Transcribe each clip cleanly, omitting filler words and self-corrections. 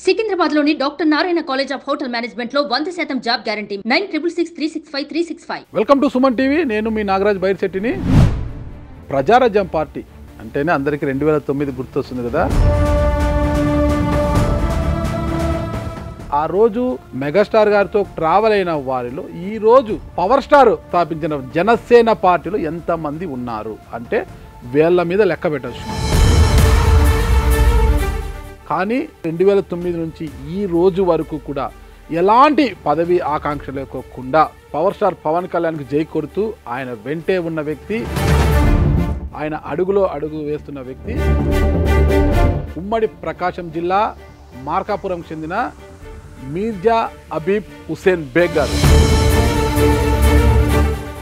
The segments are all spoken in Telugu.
సికింద్రాబాద్లోని doctor Narayana college of hotel మేనేజ్మెంట్లో 100% job guarantee 966365 welcome to Suman TV. నేను మీ నాగరాజ్ బైర్శెట్టిని. ప్రజారాజ్యం పార్టీ అంటేనే అందరికీ 2009 గుర్తొస్తుంది కదా. ఆ రోజు మెగాస్టార్ గారితో ట్రావెల్ అయిన వారిలో ఈ రోజు పవర్ స్టార్ స్థాపించిన జనసేన పార్టీలో ఎంతమంది ఉన్నారు అంటే వేళ్ల మీద లెక్క పెట్టచ్చు. కానీ 2009 నుంచి ఈ రోజు వరకు కూడా ఎలాంటి పదవి ఆకాంక్ష లేకోకుండా పవర్ స్టార్ పవన్ కళ్యాణ్కి జై కొడుతూ ఆయన వెంటే ఉన్న వ్యక్తి, ఆయన అడుగులో అడుగు వేస్తున్న వ్యక్తి ఉమ్మడి ప్రకాశం జిల్లా మార్కాపురం చెందిన మీర్జా అబీబ్ హుసేన్ బేగ్ గారు.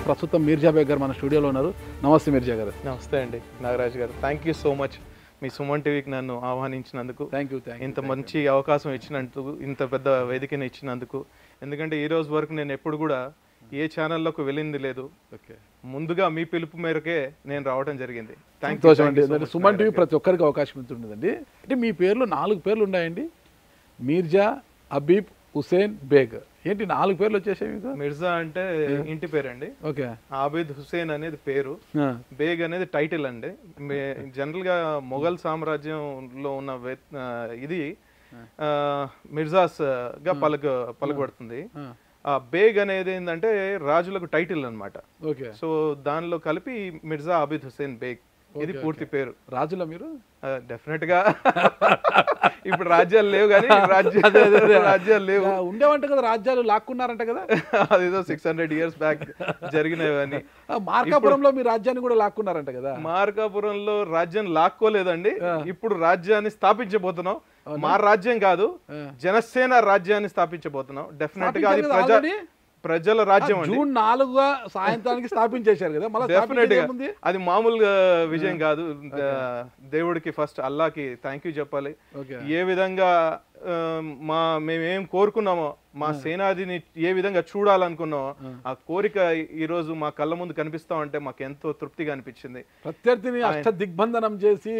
ప్రస్తుతం మీర్జా బేగ్ గారు మన స్టూడియోలో ఉన్నారు. నమస్తే మీర్జా గారు. నమస్తే అండి నాగరాజ్ గారు. థ్యాంక్ యూ సో మచ్ మీ సుమన్ టీవీకి నన్ను ఆహ్వానించినందుకు. Thank you. ఇంత మంచి అవకాశం ఇచ్చినందుకు, ఇంత పెద్ద వేదికను ఇచ్చినందుకు. ఎందుకంటే ఈ రోజు వరకు నేను ఎప్పుడు కూడా ఏ ఛానల్లోకి వెళ్ళింది లేదు. ఓకే, ముందుగా మీ పిలుపు మేరకే నేను రావడం జరిగింది. సంతోషం అండి. సుమన్ టీవీ ప్రతి ఒక్కరికి అవకాశం ఇస్తుండదండి. అంటే మీ పేర్లు 4 పేర్లు ఉన్నాయండి. మీర్జా అబీబ్ హుసేన్ బేగ్. ఏంటి 4 పేర్లు వచ్చేసాయి మీకు? మిర్జా అంటే ఇంటి పేరండి. ఓకే. ఆబిద్ హుసేన్ అనేది పేరు, బేగ్ అనేది టైటిల్ అండి. జనరల్ గా మొఘల్ సామ్రాజ్యంలో ఉన్న ఇది మిర్జాస్ గా పలుకబడుతుంది. ఆ బేగ్ అనేది ఏంటంటే రాజులకు టైటిల్ అన్నమాట. సో దానిలో కలిపి మిర్జా ఆబిద్ హుసేన్ బేగ్, ఇది పూర్తి పేరు. రాజులా మీరు? డెఫినెట్ గా. ఇప్పుడు రాజ్యాలు లేవు కానీ రాజ్యాలు లేవు. ఉండేవంట కదా, రాజ్యాలు లాక్కున్నారంట కదా. అదేదో 600 years బ్యాక్ జరిగినవని. మార్కాపురంలో మీ రాజ్యాన్ని కూడా లాక్కున్నారంట కదా. మార్కాపురంలో రాజ్యం లాక్కోలేదండి. ఇప్పుడు రాజ్యాన్ని స్థాపించబోతున్నాం. మా రాజ్యం కాదు, జనసేన రాజ్యాన్ని స్థాపించబోతున్నాం. డెఫినెట్ గా అది ప్రజల రాజ్యం. జూన్ 4 సాయంత్రానికి స్థాపించేశారు కదా. డెఫినెట్ గా అది మామూలుగా విజయం కాదు. దేవుడికి ఫస్ట్ అల్లాకి థ్యాంక్ యూ చెప్పాలి. ఏ విధంగా మేమేం కోరుకున్నామో, మా సేనాధిని ఏ విధంగా చూడాలనుకున్నామో ఆ కోరిక ఈ రోజు మా కళ్ళ ముందు కనిపిస్తా ఉంటే మాకు ఎంతో తృప్తిగా అనిపించింది. ప్రత్యర్థిని అష్ట దిగ్బంధనం చేసి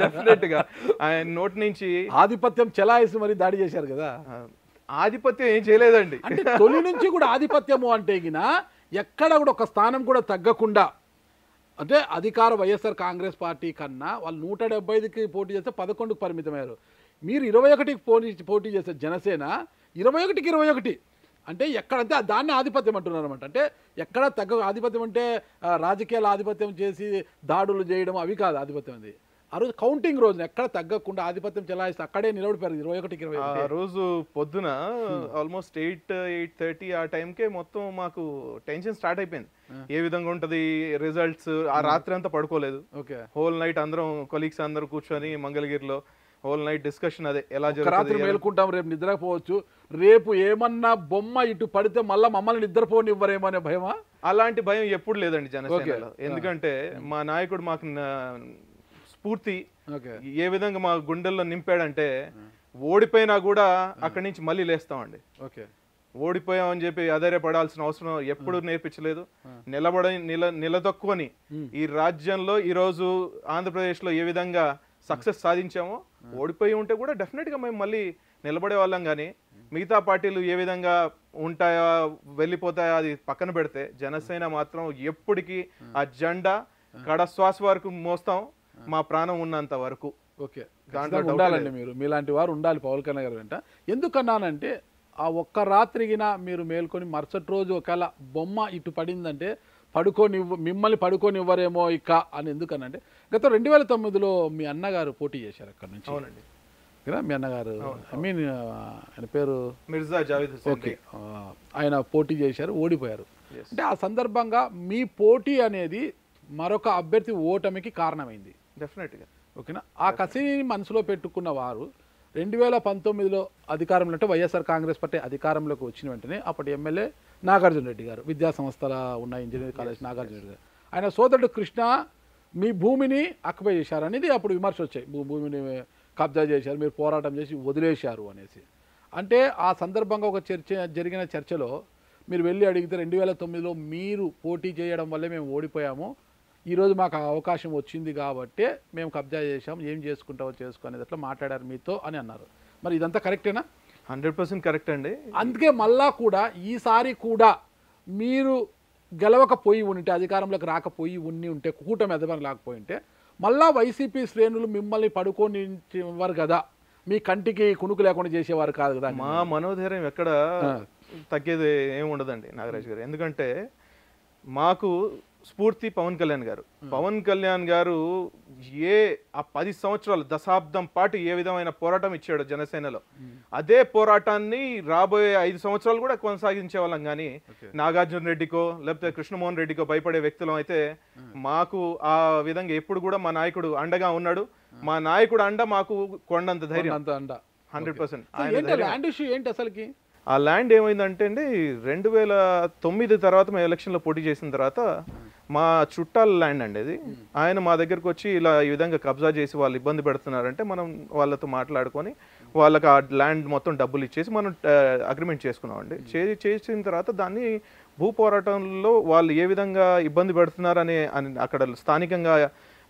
డెఫినెట్ గా ఆయన నోటి నుంచి ఆధిపత్యం చెలాయిసి మరి దాడి చేశారు కదా. ఆధిపత్యం ఏం చేయలేదండి. అంటే తొలి నుంచి కూడా ఆధిపత్యము అంటే ఎక్కడ కూడా ఒక స్థానం కూడా తగ్గకుండా, అంటే అధికార వైఎస్ఆర్ కాంగ్రెస్ పార్టీ కన్నా వాళ్ళు 175కి పోటీ చేస్తే 11కు పరిమితమయ్యారు. మీరు 21కి పోటీ చేస్తే జనసేన 21కి 21. అంటే ఎక్కడంటే దాన్ని ఆధిపత్యం అంటున్నారు అనమాట. అంటే ఎక్కడ తగ్గ ఆధిపత్యం అంటే రాజకీయాల ఆధిపత్యం చేసి దాడులు చేయడం అవి కాదు ఆధిపత్యం. అది ఆ రోజు కౌంటింగ్ రోజున ఎక్కడ తగ్గకుండా ఆధిపత్యం చెలాయిస్తే అక్కడే నిలబడిపోయారు 21కి 21. ఆ రోజు పొద్దున ఆల్మోస్ట్ 8:30 ఆ టైంకే మొత్తం మాకు టెన్షన్ స్టార్ట్ అయిపోయింది. ఏ విధంగా ఉంటది రిజల్ట్స్. ఆ రాత్రి అంతా పడుకోలేదు. హోల్ నైట్ అందరం కొలీగ్స్ అందరూ కూర్చొని మంగళగిరిలో హోల్ నైట్ డిస్కషన్. అదే ఎలా రాత్రి మేలుకుంటాం, రేపు నిద్రపోవచ్చు, రేపు ఏమన్నా బొమ్మ ఇటు పడితే మళ్ళీ మమ్మల్ని నిద్రపోనివ్వరేమో అనే భయమా? అలాంటి భయం ఎప్పుడు లేదండి జనసేనలో. ఎందుకంటే మా నాయకుడు మాకు స్ఫూర్తి ఏ విధంగా మా గుండెల్లో నింపాడంటే, ఓడిపోయినా కూడా అక్కడి నుంచి మళ్ళీ లేస్తామండి. ఓడిపోయామని చెప్పి అధైర్యపడాల్సిన అవసరం ఎప్పుడు నేర్పించలేదు. నిలదొక్కుని ఈ రాజ్యంలో ఈ రోజు ఆంధ్రప్రదేశ్ లో ఏ విధంగా సక్సెస్ సాధించామో, ఓడిపోయి ఉంటే కూడా డెఫినెట్ గా మేము మళ్ళీ నిలబడే వాళ్ళం. కానీ మిగతా పార్టీలు ఏ విధంగా ఉంటాయా వెళ్ళిపోతాయా అది పక్కన పెడితే, జనసేన మాత్రం ఎప్పటికీ ఆ జెండా కడశ్వాస వరకు మోస్తాం, మా ప్రాణం ఉన్నంత వరకు. ఓకే, ఉండాలండి. మీరు మీలాంటి వారు ఉండాలి పవన్ కళ్యాణ్ గారు వెంట. ఎందుకన్నానంటే ఆ ఒక్క రాత్రిగిన మీరు మేల్కొని మరుసటి రోజు ఒకవేళ బొమ్మ ఇటు పడిందంటే మిమ్మల్ని పడుకోనివ్వరేమో ఇక అని. ఎందుకనంటే గత 2009లో మీ అన్నగారు పోటీ చేశారు అక్కడ నుంచి. అవునండి కదా, మీ అన్నగారు ఆయన పేరు మిర్జా జావేద్ హుసేన్. ఓకే, ఆయన పోటీ చేశారు, ఓడిపోయారు. అంటే ఆ సందర్భంగా మీ పోటీ అనేది మరొక అభ్యర్థి ఓటమికి కారణమైంది. డెఫినెట్గా. ఓకేనా. ఆ కసిని మనసులో పెట్టుకున్న వారు 2019లో అధికారంలో, అంటే వైఎస్ఆర్ కాంగ్రెస్ పార్టీ అధికారంలోకి వచ్చిన వెంటనే అప్పటి ఎమ్మెల్యే నాగార్జున రెడ్డి గారు, విద్యా సంస్థల ఉన్న ఇంజనీరింగ్ కాలేజ్ నాగార్జున రెడ్డి గారు, ఆయన సోదరుడు కృష్ణ మీ భూమిని ఆక్యుపై చేశారనేది అప్పుడు విమర్శ వచ్చాయి. భూమిని కబ్జా చేశారు, మీరు పోరాటం చేసి వదిలేశారు అనేసి. అంటే ఆ సందర్భంగా ఒక జరిగిన చర్చలో మీరు వెళ్ళి అడిగితే 2009లో మీరు పోటీ చేయడం వల్లే మేము ఓడిపోయాము, ఈరోజు మాకు అవకాశం వచ్చింది కాబట్టి మేము కబ్జా చేసాం, ఏం చేసుకుంటావో చేసుకునేది అట్లా మాట్లాడారు మీతో అని అన్నారు. మరి ఇదంతా కరెక్టేనా? 100% కరెక్ట్ అండి. అందుకే మళ్ళా కూడా ఈసారి కూడా మీరు గెలవకపోయి ఉంటే, అధికారంలోకి రాకపోయి ఉంటే, కూటమి అధికారం రాకపోయి ఉంటే మళ్ళా వైసీపీ శ్రేణులు మిమ్మల్ని పడుకోనివ్వరు కదా, మీ కంటికి కునుకు లేకుండా చేసేవారు కాదు కదా. మా మనోధైర్యం ఎక్కడ తగ్గేది ఏమి ఉండదండి నాగరాజ్ గారు. ఎందుకంటే మాకు స్ఫూర్తి పవన్ కళ్యాణ్ గారు. పవన్ కళ్యాణ్ గారు ఆ 10 సంవత్సరాలు దశాబ్దం పాటు ఏ విధమైన పోరాటం ఇచ్చాడు జనసేనలో, అదే పోరాటాన్ని రాబోయే 5 సంవత్సరాలు కూడా కొనసాగించే వాళ్ళం. కానీ నాగార్జున రెడ్డికో లేకపోతే కృష్ణమోహన్ రెడ్డికో భయపడే వ్యక్తులం అయితే మాకు ఆ విధంగా ఎప్పుడు కూడా మా నాయకుడు అండగా ఉన్నాడు. మా నాయకుడు అండ మాకు కొండంత ధైర్యం. 100%. ఏంటి అసలుకి ఆ ల్యాండ్ ఏమైందంటే అండి, 2009 తర్వాత మేము ఎలక్షన్లో పోటీ చేసిన తర్వాత మా చుట్టాల ల్యాండ్ అండి అది. ఆయన మా దగ్గరకు వచ్చి ఇలా ఈ విధంగా కబ్జా చేసి వాళ్ళు ఇబ్బంది పెడుతున్నారంటే మనం వాళ్ళతో మాట్లాడుకొని వాళ్ళకి ఆ ల్యాండ్ మొత్తం డబ్బులు ఇచ్చేసి మనం అగ్రిమెంట్ చేసుకున్నామండి. చేసిన తర్వాత దాన్ని భూ పోరాటంలో వాళ్ళు ఏ విధంగా ఇబ్బంది పెడుతున్నారని అక్కడ స్థానికంగా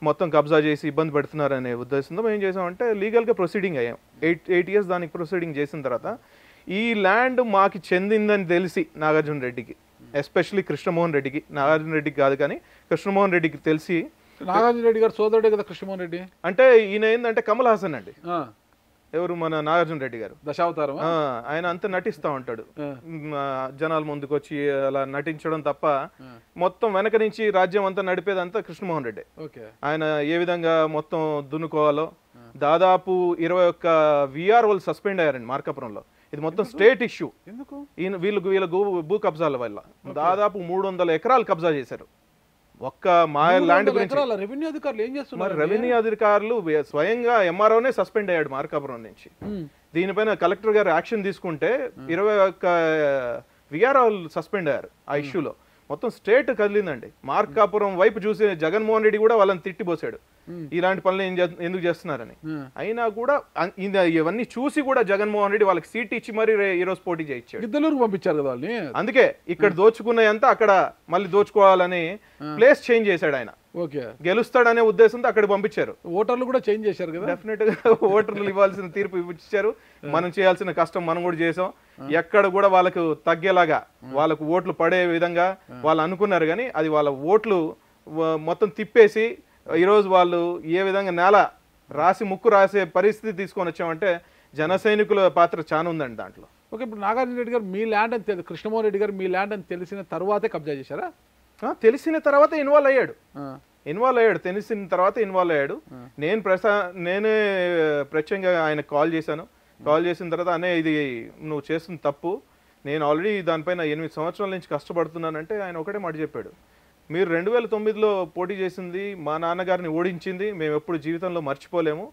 మొత్తం కబ్జా చేసి ఇబ్బంది పెడుతున్నారనే ఉద్దేశంతో మేము ఏం చేసామంటే లీగల్గా ప్రొసీడింగ్ అయ్యాం. 8 years దానికి ప్రొసీడింగ్ చేసిన తర్వాత ఈ ల్యాండ్ మాకు చెందిందని తెలిసి నాగార్జున రెడ్డికి, ఎస్పెషల్లీ కృష్ణమోహన్ రెడ్డికి, నాగార్జున రెడ్డికి కాదు కానీ కృష్ణమోహన్ రెడ్డికి తెలిసి, నాగార్జున రెడ్డి గారు సోదరుడే కదా కృష్ణమోహన్ రెడ్డి అంటే ఈయన ఏంటంటే కమల్ హాసన్ అండి, ఎవరు మన నాగార్జున రెడ్డి గారు దశావతారం. ఆయన అంతా నటిస్తూ ఉంటాడు, జనాల ముందుకు వచ్చి అలా నటించడం తప్ప మొత్తం వెనక నుంచి రాజ్యం అంతా నడిపేదంతా కృష్ణమోహన్ రెడ్డి. ఆయన ఏ విధంగా మొత్తం దున్నుకోవాలో దాదాపు 21 VROలు సస్పెండ్ అయ్యారండి మార్కాపురంలో. ఇది మొత్తం స్టేట్ ఇష్యూ. వీళ్ళ భూ కబ్జాల వల్ల దాదాపు 300 ఎకరాలు కబ్జా చేశారు ఒక్క మా ల్యాండ్ గురించి. రెవెన్యూ అధికారులు ఏం చేస్తున్నారు? రెవెన్యూ అధికారులు స్వయంగా ఎంఆర్ఓనే సస్పెండ్ అయ్యాడు మార్కాపురం నుంచి. దీనిపైన కలెక్టర్ గారు యాక్షన్ తీసుకుంటే 21 VROలు సస్పెండ్ అయ్యారు ఆ ఇష్యూలో. మొత్తం స్టేట్ కదిలిందండి. మార్కాపురం వైపు చూసి జగన్మోహన్ రెడ్డి కూడా వాళ్ళని తిట్టిపోసాడు, ఇలాంటి పనులు ఎందుకు చేస్తున్నారని. అయినా కూడా ఇవన్నీ చూసి కూడా జగన్మోహన్ రెడ్డి వాళ్ళకి సీట్ ఇచ్చి మరి ఈరోజు పోటీ చేయించాడు. గిద్దలూరుకు పంపించారు కదా వాళ్ళని. అందుకే ఇక్కడ దోచుకున్నాయంతా అక్కడ మళ్ళీ దోచుకోవాలని ప్లేస్ చేంజ్ చేశాడు ఆయన. గెలుస్తాడనే ఉద్దేశంతో అక్కడ పంపించారు. ఓటర్లు కూడా చేంజ్ చేశారు కదా. డెఫినెట్ గా ఓటర్లు ఇవ్వాల్సిన తీర్పు ఇచ్చారు. మనం చేయాల్సిన కష్టం మనం కూడా చేసాం. ఎక్కడ కూడా వాళ్ళకు తగ్గేలాగా వాళ్ళకు ఓట్లు పడే విధంగా వాళ్ళు అనుకున్నారు, కానీ అది వాళ్ళ ఓట్లు మొత్తం తిప్పేసి ఈరోజు వాళ్ళు ఏ విధంగా నేల ముక్కు రాసే పరిస్థితి తీసుకొని వచ్చామంటే జన సైనికుల పాత్ర చాలా ఉందండి దాంట్లో. ఓకే, ఇప్పుడు నాగార్జున రెడ్డి గారు మీ ల్యాండ్ అని కృష్ణమోహన్ రెడ్డి గారు మీ ల్యాండ్ అని తెలిసిన తర్వాతే కబ్జా చేశారా? తెలిసిన తర్వాత ఇన్వాల్వ్ అయ్యాడు. తెలిసిన తర్వాత ఇన్వాల్వ్ అయ్యాడు. నేనే ప్రత్యేకంగా ఆయన కాల్ చేశాను. కాల్ చేసిన తర్వాత అనే ఇది నువ్వు చేస్తున్న తప్పు, నేను ఆల్రెడీ దానిపైన 8 సంవత్సరాల నుంచి కష్టపడుతున్నానంటే ఆయన ఒకటే మాట చెప్పాడు, మీరు 2009లో పోటీ చేసింది మా నాన్నగారిని ఓడించింది మేము ఎప్పుడు జీవితంలో మర్చిపోలేము,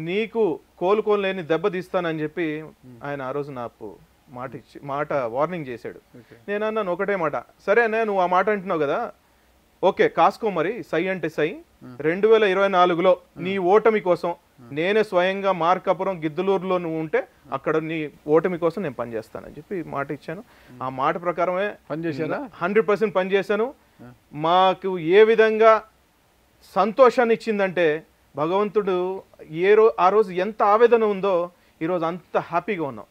నీకు కోలుకోలేని దెబ్బ తీస్తానని చెప్పి ఆయన ఆ రోజు నాకు మాట వార్నింగ్ చేశాడు. నేను అన్నాను ఒకటే మాట, సరే అన్న నువ్వు ఆ మాట అంటున్నావు కదా, ఓకే కాసుకో మరి, సై అంటే సై. 2024లో నీ ఓటమి కోసం నేనే స్వయంగా మార్కాపురం గిద్దలూరులో నువ్వు ఉంటే అక్కడ నీ ఓటమి కోసం నేను పనిచేస్తానని చెప్పి మాట ఇచ్చాను. ఆ మాట ప్రకారమే పనిచేశాను. 100% పనిచేశాను. మాకు ఏ విధంగా సంతోషాన్ని ఇచ్చిందంటే భగవంతుడు ఆ రోజు ఎంత ఆవేదన ఉందో ఈరోజు అంత హ్యాపీగా ఉన్నాం.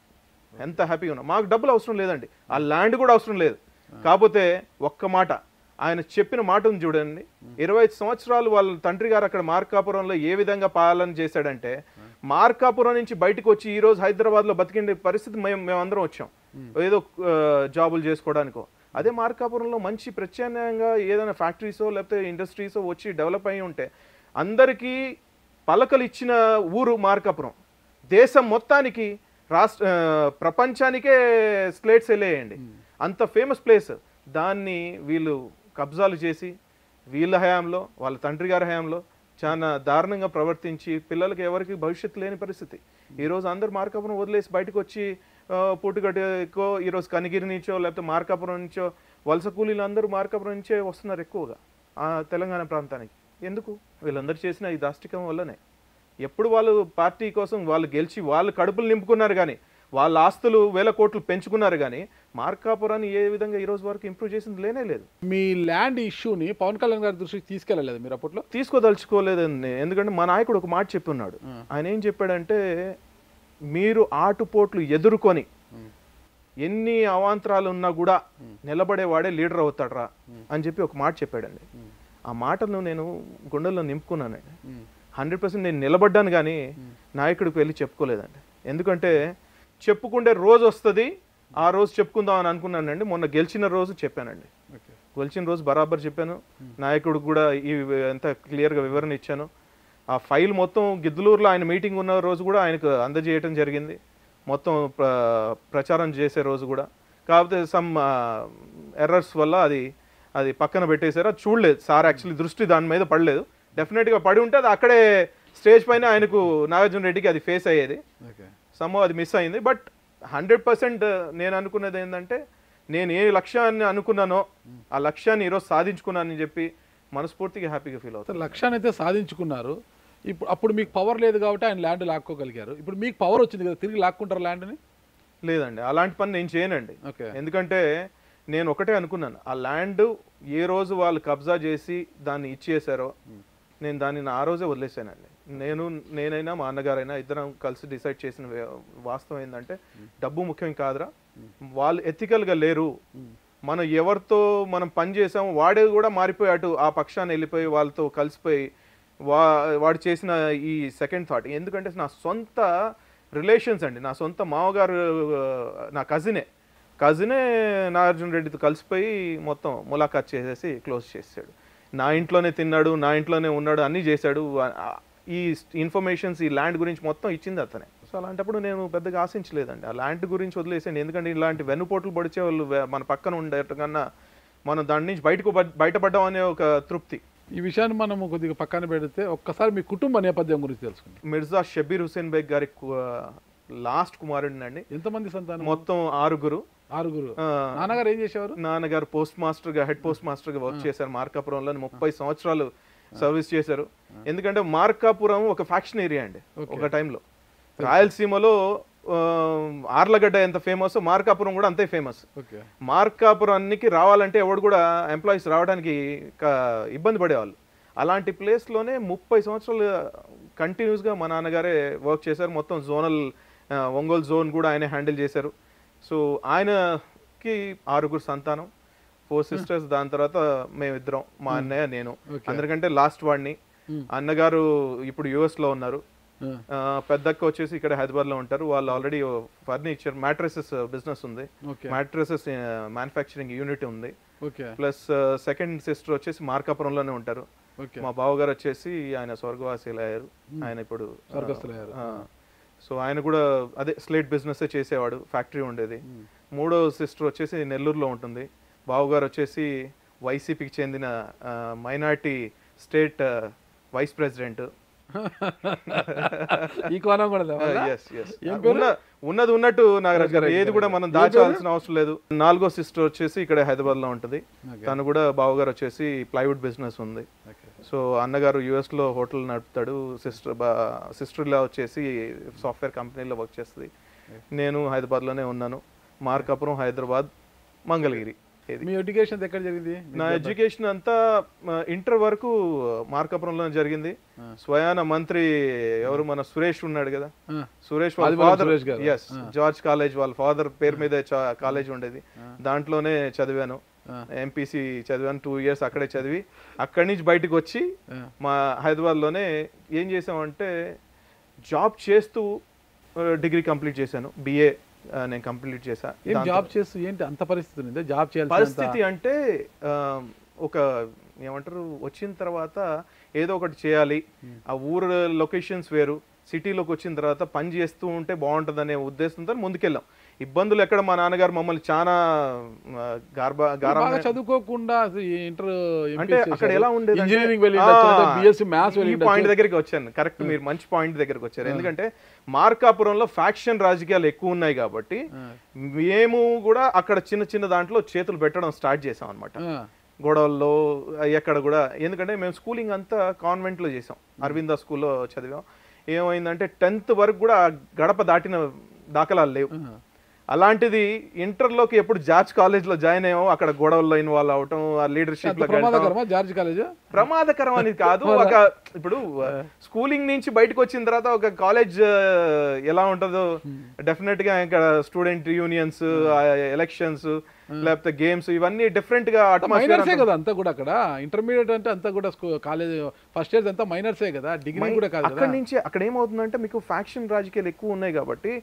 మాకు డబ్బులు అవసరం లేదండి, ఆ ల్యాండ్ కూడా అవసరం లేదు. కాకపోతే ఒక్క మాట ఆయన చెప్పిన మాట ఉంది చూడండి, 25 సంవత్సరాలు వాళ్ళ తండ్రి గారు అక్కడ మార్కాపురంలో ఏ విధంగా పాలన చేశాడంటే, మార్కాపురం నుంచి బయటకు వచ్చి ఈ రోజు హైదరాబాద్లో బతికిండే పరిస్థితి మేమందరం వచ్చాం ఏదో జాబులు చేసుకోవడానికో. అదే మార్కాపురంలో మంచి ప్రత్యామ్నాయంగా ఏదైనా ఫ్యాక్టరీసో లేకపోతే ఇండస్ట్రీసో వచ్చి డెవలప్ అయి ఉంటే, అందరికీ పలకలు ఇచ్చిన ఊరు మార్కాపురం. దేశం మొత్తానికి ప్రపంచానికే స్లేట్స్ వెళ్ళేయండి, అంత ఫేమస్ ప్లేస్. దాన్ని వీళ్ళు కబ్జాలు చేసి వీళ్ళ హయాంలో వాళ్ళ తండ్రి గారి హయాంలో చాలా దారుణంగా ప్రవర్తించి పిల్లలకి ఎవరికి భవిష్యత్తు లేని పరిస్థితి. ఈరోజు అందరు మార్కాపురం వదిలేసి బయటకు వచ్చి పుట్టుగట్టుకో ఈరోజు కనిగిరి నుంచో లేకపోతే మార్కాపురం నుంచో వలస కూలీలు అందరూ మార్కాపురం నుంచే వస్తున్నారు ఎక్కువగా తెలంగాణ ప్రాంతానికి. ఎందుకు? వీళ్ళందరూ చేసిన ఈ దాష్టికం వల్లనే. ఎప్పుడు వాళ్ళు పార్టీ కోసం వాళ్ళు గెలిచి వాళ్ళు కడుపులు నింపుకున్నారు, కానీ వాళ్ళ ఆస్తులు 1000 కోట్లు పెంచుకున్నారు, కానీ మార్కాపురాన్ని ఏ విధంగా ఈ రోజు వరకు ఇంప్రూవ్ చేసింది లేనే లేదు. మీ ల్యాండ్ ఇష్యూని పవన్ కళ్యాణ్ గారి దృష్టికి తీసుకెళ్ళలేదు మీరు అప్పట్లో? తీసుకోదలుచుకోలేదండి. ఎందుకంటే మా నాయకుడు ఒక మాట చెప్పి ఉన్నాడు. ఆయన ఏం చెప్పాడంటే, మీరు ఆటుపోట్లు ఎదుర్కొని ఎన్ని అవాంతరాలు ఉన్నా కూడా నిలబడేవాడే లీడర్ అవుతాడరా అని చెప్పి ఒక మాట చెప్పాడండి. ఆ మాటను నేను గుండెల్లో నింపుకున్నానండి. 100% నేను నిలబడ్డాను కానీ నాయకుడికి వెళ్ళి చెప్పుకోలేదండి. ఎందుకంటే చెప్పుకుంటే రోజు వస్తుంది, ఆ రోజు చెప్పుకుందాం అని అనుకున్నానండి. మొన్న గెలిచిన రోజు చెప్పానండి. గెలిచిన రోజు బరాబర్ చెప్పాను. నాయకుడికి కూడా ఈ ఎంత క్లియర్గా వివరణ ఇచ్చాను. ఆ ఫైల్ మొత్తం గిద్దలూరులో ఆయన మీటింగ్ ఉన్న రోజు కూడా ఆయనకు అందజేయటం జరిగింది. మొత్తం ప్రచారం చేసే రోజు కూడా. కాకపోతే సమ్ ఎర్రర్స్ వల్ల అది పక్కన పెట్టేశారు. అది చూడలేదు సార్. యాక్చువల్లీ దృష్టి దాని మీద పడలేదు. డెఫినెట్గా పడి ఉంటే అది అక్కడే స్టేజ్ పైన ఆయనకు నాగార్జున రెడ్డికి అది ఫేస్ అయ్యేది. సమ్ అది మిస్ అయింది. బట్ 100% నేను అనుకున్నది ఏంటంటే నేను ఏ లక్ష్యాన్ని అనుకున్నానో ఆ లక్ష్యాన్ని ఈరోజు సాధించుకున్నానని చెప్పి మనస్ఫూర్తిగా హ్యాపీగా ఫీల్ అవుతాను. లక్ష్యాన్ని అయితే సాధించుకున్నారు. అప్పుడు మీకు పవర్ లేదు కాబట్టి ఆయన ల్యాండ్ లాక్కోగలిగారు. ఇప్పుడు మీకు పవర్ వచ్చింది కదా, తిరిగి లాక్కుంటారు ల్యాండ్ని? లేదండి, అలాంటి పని నేను చేయనండి. ఎందుకంటే నేను ఒకటే అనుకున్నాను, ఆ ల్యాండ్ ఏ రోజు వాళ్ళు కబ్జా చేసి దాన్ని ఇచ్చేసారో నేను దాన్ని ఆ రోజే వదిలేసానండి. నేనైనా మా అన్నగారైనా ఇద్దరం కలిసి డిసైడ్ చేసిన వాస్తవం ఏంటంటే డబ్బు ముఖ్యం కాదురా, వాళ్ళు ఎథికల్గా లేరు, మనం ఎవరితో మనం పని చేసాము వాడే కూడా మారిపోయి అటు ఆ పక్షాన్ని వెళ్ళిపోయి వాళ్ళతో కలిసిపోయి వాడు చేసిన ఈ సెకండ్ థాట్. ఎందుకంటే నా సొంత రిలేషన్స్ అండి, నా సొంత మామగారు నా కజినే నాగార్జున రెడ్డితో కలిసిపోయి మొత్తం ములాఖాత్ చేసేసి క్లోజ్ చేసాడు. నా ఇంట్లోనే తిన్నాడు, నా ఇంట్లోనే ఉన్నాడు, అన్నీ చేశాడు. ఈ ఇన్ఫర్మేషన్స్ ఈ ల్యాండ్ గురించి మొత్తం ఇచ్చింది అతనే. సో అలాంటప్పుడు నేను పెద్దగా ఆశించలేదండి, ఆ ల్యాండ్ గురించి వదిలేసాను. ఎందుకంటే ఇలాంటి వెన్నుపోట్లు పడిచే వాళ్ళు మన పక్కన ఉండేటకన్నా మనం దాని నుంచి బయటపడ్డాం అనే ఒక తృప్తి. ఈ విషయాన్ని మనం కొద్దిగా పక్కన పెడితే ఒక్కసారి మీ కుటుంబ నేపథ్యం గురించి తెలుసుకుంటాం. మిర్జా షబీర్ హుసేన్ బేగ్ గారి లాస్ట్ కుమారుడినండి. ఎంతమంది సంతానం? మొత్తం 6. నాన్నగారు ఏం చేసేవారు? నాన్నగారు పోస్ట్ మాస్టర్ గా హెడ్ పోస్ట్ మాస్టర్ గా వర్క్ చేశారు. మార్కాపురంలో 30 సంవత్సరాలు సర్వీస్ చేశారు. ఎందుకంటే మార్కాపురం ఒక ఫ్యాక్షన్ ఏరియా అండి. ఒక టైంలో రాయలసీమలో ఆర్లగడ్డ ఎంత ఫేమస్, మార్కాపురం కూడా అంతే ఫేమస్. మార్కాపురానికి రావాలంటే ఎవడు కూడా ఎంప్లాయీస్ రావడానికి ఇబ్బంది పడేవాళ్ళు. అలాంటి ప్లేస్లోనే 30 సంవత్సరాలు కంటిన్యూస్గా మా నాన్నగారే వర్క్ చేశారు. మొత్తం ఒంగోలు జోన్ కూడా ఆయనే హ్యాండిల్ చేశారు. సో ఆయనకి 6 సంతానం, 4 సిస్టర్స్. దాని తర్వాత మేమిద్దరం, మా అన్నయ్య, నేను. అందరికంటే లాస్ట్ వాడిని. అన్నగారు ఇప్పుడు US లో ఉన్నారు. పెద్దక్క వచ్చేసి ఇక్కడ హైదరాబాద్ లో ఉంటారు. వాళ్ళు ఆల్రెడీ ఫర్నిచర్ మ్యాట్రెసెస్ బిజినెస్ ఉంది, మ్యాట్రెసెస్ మ్యానుఫ్యాక్చరింగ్ యూనిట్ ఉంది. ప్లస్ సెకండ్ సిస్టర్ వచ్చేసి మార్కాపురంలోనే ఉంటారు. మా బావగారు వచ్చేసి ఆయన స్వర్గవాసీలు అయ్యారు, ఆయన ఇప్పుడు స్వర్గస్థులయ్యారు. సో ఆయన కూడా అదే స్లేట్ బిజినెస్ చేసేవాడు, ఫ్యాక్టరీ ఉండేది. మూడో సిస్టర్ వచ్చేసి నెల్లూరులో ఉంటుంది. బావగారు వచ్చేసి వైసీపీకి చెందిన మైనార్టీ స్టేట్ వైస్ ప్రెసిడెంట్. ఉన్నది ఉన్నట్టు నాగరాజ్ గారు, ఏది కూడా మనం దాచాల్సిన అవసరం లేదు. 4గో సిస్టర్ వచ్చేసి ఇక్కడ హైదరాబాద్ లో ఉంటుంది. తను కూడా బావగారు వచ్చేసి ప్లైవుడ్ బిజినెస్ ఉంది. సో అన్నగారు US లో హోటల్ నడుపుతాడు. సిస్టర్ ఇలా వచ్చేసి సాఫ్ట్వేర్ కంపెనీలో వర్క్ చేస్తుంది. నేను హైదరాబాద్ లోనే ఉన్నాను. మార్కాపురం, హైదరాబాద్, మంగళగిరి. మీ ఎడ్యుకేషన్ ఎక్కడ జరిగింది? నా ఎడ్యుకేషన్ అంతా ఇంటర్ వరకు మార్కాపురంలో జరిగింది. స్వయాన మంత్రి ఎవరు, మన సురేష్ ఉన్నాడు కదా, సురేష్ వాళ్ళ ఫాదర్, జార్జ్ కాలేజ్ వాళ్ళ ఫాదర్ పేరు మీద కాలేజ్ ఉండేది. దాంట్లోనే చదివాను. MPC చదివాను. 2 years అక్కడే చదివి అక్కడి నుంచి బయటకు వచ్చి మా హైదరాబాద్ లోనే ఏం చేసామంటే జాబ్ చేస్తూ డిగ్రీ కంప్లీట్ చేశాను. BA నేను కంప్లీట్ చేశా. జాబ్ చేస్తూ ఏంటి అంత పరిస్థితి ఉంది? జాబ్ చేయాలి పరిస్థితి అంటే ఒక ఏమంటారు, వచ్చిన తర్వాత ఏదో ఒకటి చేయాలి. ఆ ఊరు లొకేషన్స్ వేరు, సిటీలోకి వచ్చిన తర్వాత పని చేస్తూ ఉంటే బాగుంటుంది అనే ఉద్దేశంతో ముందుకెళ్ళాం. ఇబ్బందులు ఎక్కడ, మా నాన్నగారు మమ్మల్ని చాలా చదువుకోకుండా అంటే అక్కడ ఎలా ఉండేది, పాయింట్ దగ్గరికి వచ్చాను. కరెక్ట్, మీరు మంచి పాయింట్ దగ్గరికి వచ్చారు. ఎందుకంటే మార్కాపురంలో ఫ్యాక్షన్ రాజకీయాలు ఎక్కువ ఉన్నాయి కాబట్టి మేము కూడా అక్కడ చిన్న చిన్న దాంట్లో చేతులు పెట్టడం స్టార్ట్ చేసాం అనమాట. గొడవల్లో ఎక్కడ కూడా, ఎందుకంటే మేము స్కూలింగ్ అంతా కాన్వెంట్లో చేసాం, అరవింద స్కూల్లో చదివాం. ఏమైందంటే 10th వరకు కూడా గడప దాటిన దాఖలాలు లేవు. అలాంటిది ఇంటర్లోకి ఎప్పుడు జార్జ్ కాలేజ్లో జాయిన్ అయ్యామో అక్కడ గొడవల్లో ఇన్వాల్వ్ అవటం, ఆ లీడర్షిప్ లో జార్జ్ కాలేజ్ ప్రమాదకరం అనేది కాదు. ఒక ఇప్పుడు స్కూలింగ్ నుంచి బయటకు వచ్చిన తర్వాత ఒక కాలేజ్ ఎలా ఉంటుందో డెఫినెట్ గా ఇక్కడ స్టూడెంట్ యూనియన్స్, ఎలక్షన్స్, లేకపోతే గేమ్స్, ఇవన్నీ డిఫరెంట్ గా మైనర్సే కదా అంతా కూడా. అక్కడ ఇంటర్మీడియట్ అంటే అంతా కూడా కాలేజ్ ఫస్ట్ ఇయర్స్ అంతా మైనర్సే కదా, డిగ్రీ కూడా కాదు. అక్కడ నుంచి అక్కడ ఏమవుతుందంటే మీకు ఫ్యాక్షన్ రాజకీయాలు ఎక్కువ ఉన్నాయి కాబట్టి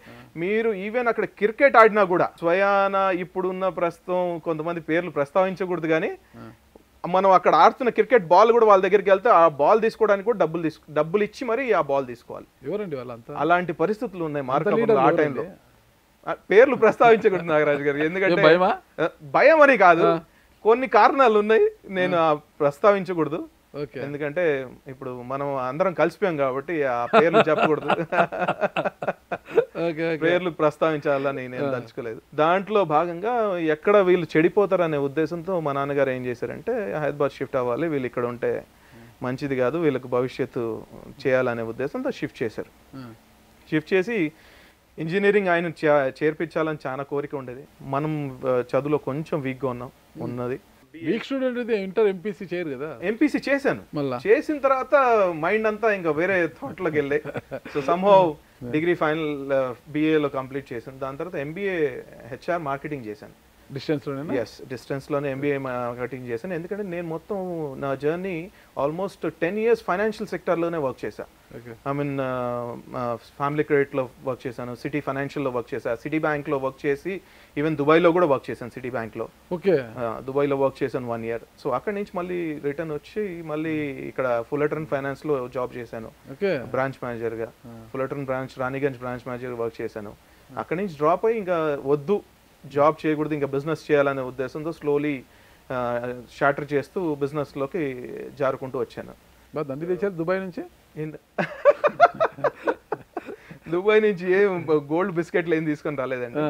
మీరు ఈవెన్ అక్కడ క్రికెట్ ఆడినా కూడా స్వయాన ఇప్పుడున్న ప్రస్తుతం కొంతమంది పేర్లు ప్రస్తావించకూడదు కానీ మనం అక్కడ ఆడుతున్న క్రికెట్ బాల్ కూడా వాళ్ళ దగ్గరికి వెళ్తే ఆ బాల్ తీసుకోవడానికి కూడా డబ్బులు ఇచ్చి మరి ఆ బాల్ తీసుకోవాలి. ఎవరండి వాళ్ళంతా? అలాంటి పరిస్థితులు ఉన్నాయి మార్కెట్ ఆ టైంలో. పేర్లు ప్రస్తావించకూడదు నాగరాజు గారు, ఎందుకంటే భయం అని కాదు, కొన్ని కారణాలు ఉన్నాయి, నేను ప్రస్తావించకూడదు. ఎందుకంటే ఇప్పుడు మనం అందరం కలిసిపోయాం కాబట్టి ఆ పేర్లు చెప్పకూడదు, పేర్లు ప్రస్తావించాలని నేను తలుచుకోలేదు. దాంట్లో భాగంగా ఎక్కడ వీళ్ళు చెడిపోతారనే ఉద్దేశంతో మా నాన్నగారు ఏం చేశారంటే హైదరాబాద్ షిఫ్ట్ అవ్వాలి, వీళ్ళు ఇక్కడ ఉంటే మంచిది కాదు, వీళ్ళకి భవిష్యత్తు చేయాలనే ఉద్దేశంతో షిఫ్ట్ చేశారు. షిఫ్ట్ చేసి ఇంజనీరింగ్ ఆయన చేర్పించాలని చాలా కోరిక ఉండేది. మనం చదువులో కొంచెం వీక్గా ఉన్నది. వీక్ స్టూడెంట్ ఇంటర్ ఎంపీసీ చేయరు కదా? ఎంపీసీ చేశాను, చేసిన తర్వాత మైండ్ అంతా ఇంకా వేరే థాట్లోకి వెళ్ళే. సో సమ్హౌ డిగ్రీ ఫైనల్ బిఏలో కంప్లీట్ చేశాను. దాని తర్వాత ఎంబీఏ హెచ్ఆర్ మార్కెటింగ్ చేశాను. డిస్టెన్స్ లోనే ఎంబీఏ మార్కెటింగ్ చేశాను. ఎందుకంటే నేను మొత్తం నా జర్నీ ఆల్మోస్ట్ 10 years ఫైనాన్షియల్ సెక్టర్లోనే వర్క్ చేశాను. ఐ మీన్ ఫ్యామిలీ క్రెడిట్లో వర్క్ చేశాను, సిటీ ఫైనాన్షియల్లో వర్క్ చేశాను, సిటీ బ్యాంక్లో వర్క్ చేసి ఈవెన్ దుబాయ్లో కూడా వర్క్ చేశాను. సిటీ బ్యాంక్లో దుబాయ్లో వర్క్ చేశాను 1 year. సో అక్కడి నుంచి మళ్ళీ రిటర్న్ వచ్చి మళ్ళీ ఇక్కడ ఫుల్లర్టన్ ఫైనాన్స్లో జాబ్ చేశాను బ్రాంచ్ మేనేజర్గా. Fullerton branch, Raniganj branch manager work చేశాను. అక్కడి నుంచి డ్రాప్ అయ్యి ఇంకా వద్దు జాబ్ చేయకూడదు, ఇంకా బిజినెస్ చేయాలనే ఉద్దేశంతో స్లోలీ షాటర్ చేస్తూ బిజినెస్లోకి జారుకుంటూ వచ్చాను. దండి తెచ్చారు దుబాయ్ నుంచి? దుబాయ్ నుంచి ఏం గోల్డ్ బిస్కెట్లు ఏం తీసుకొని రాలేదండి.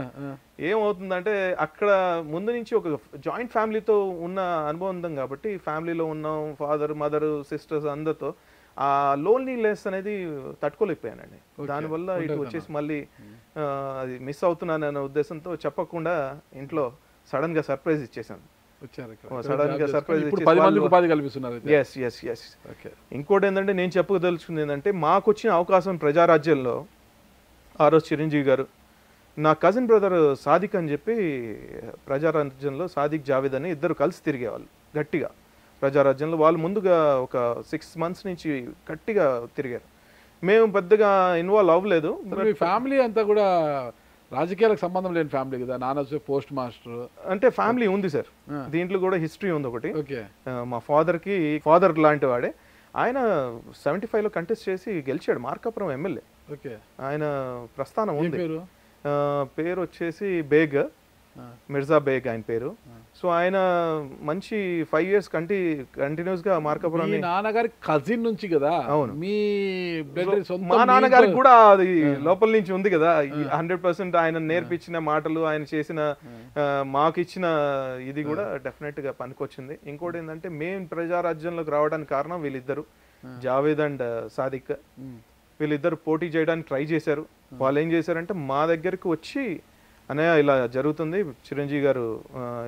ఏమవుతుందంటే అక్కడ ముందు నుంచి ఒక జాయింట్ ఫ్యామిలీతో ఉన్న అనుభవం ఉంది కాబట్టి ఫ్యామిలీలో ఉన్నాం, ఫాదర్, మదర్, సిస్టర్స్ అందరితో ఆ లోన్లీనెస్ అనేది తట్టుకోలేకపోయానండి. దానివల్ల ఇటు వచ్చేసి మళ్ళీ అది మిస్ అవుతున్నాను అనే ఉద్దేశంతో చెప్పకుండా ఇంట్లో సడన్ గా సర్ప్రైజ్ ఇచ్చేసాను. సడన్ గా సర్ప్రైజ్ ఇంకోటి ఏంటంటే నేను చెప్పదలుచుకుంది ఏంటంటే మాకు వచ్చిన అవకాశం ప్రజారాజ్యంలో ఆ రోజు చిరంజీవి గారు, నా కజిన్ బ్రదర్ సాదిక్ అని చెప్పి ప్రజారాజ్యంలో సాదిక్ జావేద్ అని ఇద్దరు కలిసి తిరిగేవాళ్ళు గట్టిగా ప్రజారాజ్యంలో. వాళ్ళు ముందుగా ఒక 6 months నుంచి గట్టిగా తిరిగారు. మేము పెద్దగా ఇన్వాల్వ్ అవ్వలేదు. ఫ్యామిలీ అంతా కూడా రాజకీయాలకు సంబంధం లేని ఫ్యామిలీ కదా, నాన్న పోస్ట్ మాస్టర్ అంటే ఫ్యామిలీ ఉంది సార్, దీంట్లో కూడా హిస్టరీ ఉంది ఒకటి. మా ఫాదర్ లాంటి వాడే ఆయన 75లో కంటెస్ట్ చేసి గెలిచాడు, మార్కాపురం ఎమ్మెల్యే. ఆయన ప్రస్థానం ఉంది. పేరు వచ్చేసి బేగ్, మిర్జా బేగ్ ఆయన పేరు. సో ఆయన మంచి 5 years కంటిన్యూస్ గా మార్కాపురం. నాన్నగారి కజిన్ నుంచి కదా? అవును. మీ మా నాన్నగారికి కూడా అది లోపల నుంచి ఉంది కదా. 100% ఆయన నేర్పించిన మాటలు, ఆయన చేసిన మాకు ఇచ్చిన ఇది కూడా డెఫినెట్ గా పనికొచ్చింది. ఇంకోటి ఏంటంటే మేము ప్రజారాజ్యంలోకి రావడానికి కారణం వీళ్ళిద్దరు, జావేద్ అండ్ సాదిక్. వీళ్ళిద్దరు పోటీ చేయడానికి ట్రై చేశారు. వాళ్ళు ఏం చేశారంటే మా దగ్గరికి వచ్చి, అన్నయ్య ఇలా జరుగుతుంది, చిరంజీవి గారు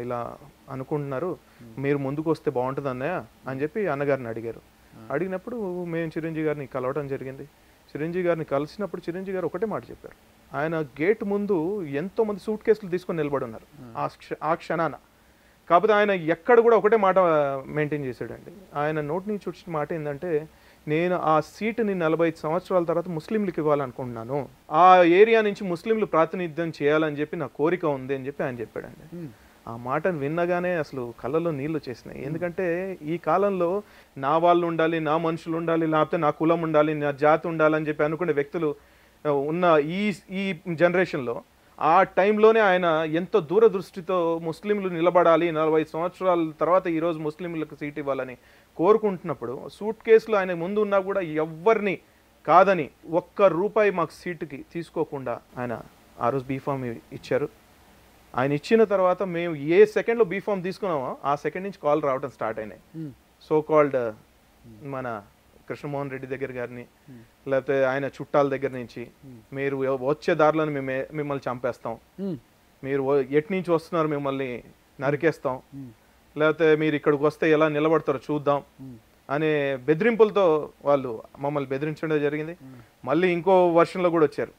ఇలా అనుకుంటున్నారు, మీరు ముందుకు వస్తే బాగుంటుంది అన్నయ్య అని చెప్పి అన్నగారిని అడిగారు. అడిగినప్పుడు మేము చిరంజీవి గారిని కలవడం జరిగింది. చిరంజీవి గారిని కలిసినప్పుడు చిరంజీవి గారు ఒకటే మాట చెప్పారు. ఆయన గేట్ ముందు ఎంతో మంది సూట్ కేసులు తీసుకొని నిలబడి ఉన్నారు ఆ క్షణాన. కాకపోతే ఆయన ఎక్కడ కూడా ఒకటే మాట మెయింటైన్ చేశాడండి. ఆయన నోటి నుంచి వచ్చిన మాట ఏంటంటే, నేను ఆ సీటుని 45 సంవత్సరాల తర్వాత ముస్లింలకు ఇవ్వాలనుకుంటున్నాను, ఆ ఏరియా నుంచి ముస్లింలు ప్రాతినిధ్యం చేయాలని చెప్పి నా కోరిక ఉంది అని చెప్పి ఆయన చెప్పాడండి. ఆ మాటను విన్నగానే అసలు కళ్ళలో నీళ్ళు వచ్చేసినాయి. ఎందుకంటే ఈ కాలంలో నా వాళ్ళు ఉండాలి, నా మనుషులు ఉండాలి, లేకపోతే నా కులం ఉండాలి, నా జాతి ఉండాలని చెప్పి అనుకునే వ్యక్తులు ఉన్న ఈ జనరేషన్లో ఆ టైంలోనే ఆయన ఎంతో దూరదృష్టితో ముస్లింలు నిలబడాలి, 40 సంవత్సరాల తర్వాత ఈరోజు ముస్లింలకు సీట్ ఇవ్వాలని కోరుకుంటున్నప్పుడు సూట్ కేసులో ఆయన ముందు ఉన్నా కూడా ఎవరిని కాదని ₹1 మాకు సీటుకి తీసుకోకుండా ఆయన ఆ రోజు బీఫామ్ ఇచ్చారు. ఆయన ఇచ్చిన తర్వాత మేము ఏ సెకండ్లో బీఫామ్ తీసుకున్నామో ఆ సెకండ్ నుంచి కాల్ రావడం స్టార్ట్ అయినాయి. సో కాల్డ్ మన కృష్ణమోహన్ రెడ్డి దగ్గర గారిని, లేకపోతే ఆయన చుట్టాల దగ్గర నుంచి, మీరు వచ్చే దారిలో మిమ్మల్ని చంపేస్తాం, మీరు ఎటు నుంచి వస్తున్నారు మిమ్మల్ని నరికేస్తాం, లేకపోతే మీరు ఇక్కడికి వస్తే ఎలా నిలబడతారో చూద్దాం అనే బెదిరింపులతో వాళ్ళు మమ్మల్ని బెదిరించడం జరిగింది. మళ్ళీ ఇంకో వర్షన్లో కూడా వచ్చారు,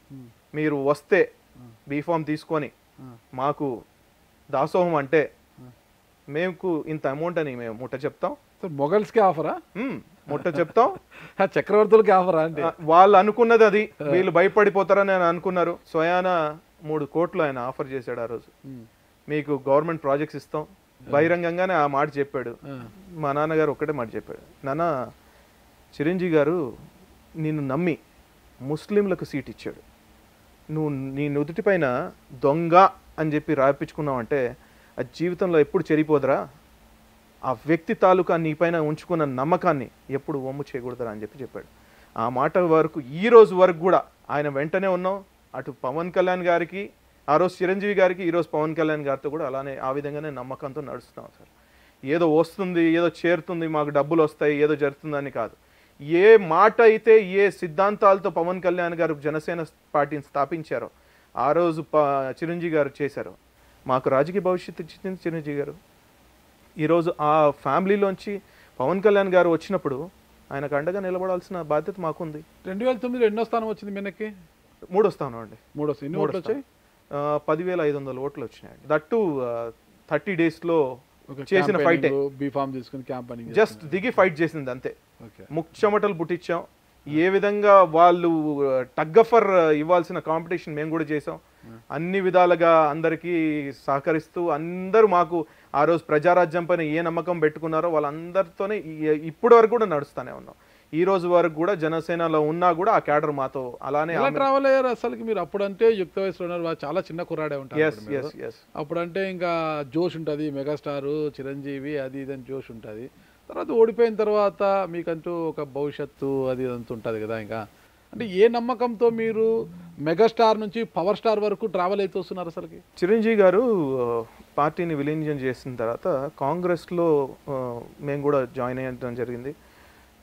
మీరు వస్తే బీఫామ్ తీసుకొని మాకు దాసోహం అంటే మేము ఇంత అమౌంట్ అని మేము ముట్ట చెప్తాం. మొగల్స్కి ఆఫరా? ముట్ట చెప్తాం. చక్రవర్తులకి ఆఫరా అంటే వాళ్ళు అనుకున్నది అది, వీళ్ళు భయపడిపోతారని ఆయన అనుకున్నారు. స్వయాన 3 కోట్లు ఆయన ఆఫర్ చేశాడు ఆ రోజు. మీకు గవర్నమెంట్ ప్రాజెక్ట్స్ ఇస్తాం బహిరంగంగానే ఆ మాట చెప్పాడు. మా నాన్నగారు ఒక్కటే మాట చెప్పాడు, నాన్న చిరంజీవి గారు నిన్ను నమ్మి ముస్లింలకు సీట్ ఇచ్చాడు, నువ్వు నీ నుదుటి పైన దొంగ అని చెప్పి రాయించుకున్నావు ఆ జీవితంలో ఎప్పుడు చెరిపోదురా, ఆ వ్యక్తి తాలూకా నీపైన ఉంచుకున్న నమ్మకాన్ని ఎప్పుడు వమ్ము చేయకూడదురా అని చెప్పాడు. ఆ మాట వరకు ఈ రోజు వరకు కూడా ఆయన వెంటనే ఉన్నాం. అటు పవన్ కళ్యాణ్ గారికి ఆ రోజు చిరంజీవి గారికి, ఈరోజు పవన్ కళ్యాణ్ గారితో కూడా అలానే ఆ విధంగానే నమ్మకంతో నడుస్తున్నాం సార్. ఏదో వస్తుంది, ఏదో చేరుతుంది, మాకు డబ్బులు వస్తాయి, ఏదో జరుగుతుందని కాదు. ఏ మాట అయితే, ఏ సిద్ధాంతాలతో పవన్ కళ్యాణ్ గారు జనసేన పార్టీని స్థాపించారో ఆ రోజు చిరంజీవి గారు చేశారో, మాకు రాజకీయ భవిష్యత్తు ఇచ్చింది చిరంజీవి గారు. ఈరోజు ఆ ఫ్యామిలీలోంచి పవన్ కళ్యాణ్ గారు వచ్చినప్పుడు ఆయనకు అండగా నిలబడాల్సిన బాధ్యత మాకుంది. 2009లో ఎన్నో స్థానం వచ్చింది మెనక్కి? 3వ స్థానం అండి. 3 ఓట్లు వచ్చాయి. 10,500 ఓట్లు వచ్చినాయండి. దట్టు 30 డేస్లో చేసిన ఫైట్, బీఫామ్ తీసుకుని క్యాంపెయినింగ్ జస్ట్ దిగి ఫైట్ చేసింది అంతే. ముక్చెమటలు పుట్టించాం. ఏ విధంగా వాళ్ళు టగ్గఫర్ ఇవ్వాల్సిన కాంపిటీషన్ మేము కూడా చేసాం. అన్ని విధాలుగా అందరికీ సహకరిస్తూ అందరూ మాకు ఆ రోజు ప్రజారాజ్యం పైన ఏ నమ్మకం పెట్టుకున్నారో వాళ్ళందరితోనే ఇప్పటి వరకు కూడా నడుస్తూనే ఉన్నాం. ఈ రోజు వరకు కూడా జనసేనలో ఉన్నా కూడా ఆ క్యాడర్ మాతో అలానే ట్రావెల్ అయ్యారు. అసలుకి మీరు అప్పుడంటే యుక్త వయసులో ఉన్నారు, చాలా చిన్న కుర్రాడే ఉంటారు. అప్పుడంటే ఇంకా జోష్ ఉంటుంది, మెగాస్టార్ చిరంజీవి అది ఇదని జోష్ ఉంటుంది. తర్వాత ఓడిపోయిన తర్వాత మీకంటూ ఒక భవిష్యత్తు అది ఇదంతా ఉంటుంది కదా. ఇంకా అంటే ఏ నమ్మకంతో మీరు మెగాస్టార్ నుంచి పవర్ స్టార్ వరకు ట్రావెల్ అయితే వస్తున్నారు? అసలుకి చిరంజీవి గారు పార్టీని విలీనం చేసిన తర్వాత కాంగ్రెస్లో మేము కూడా జాయిన్ అయ్యడం జరిగింది.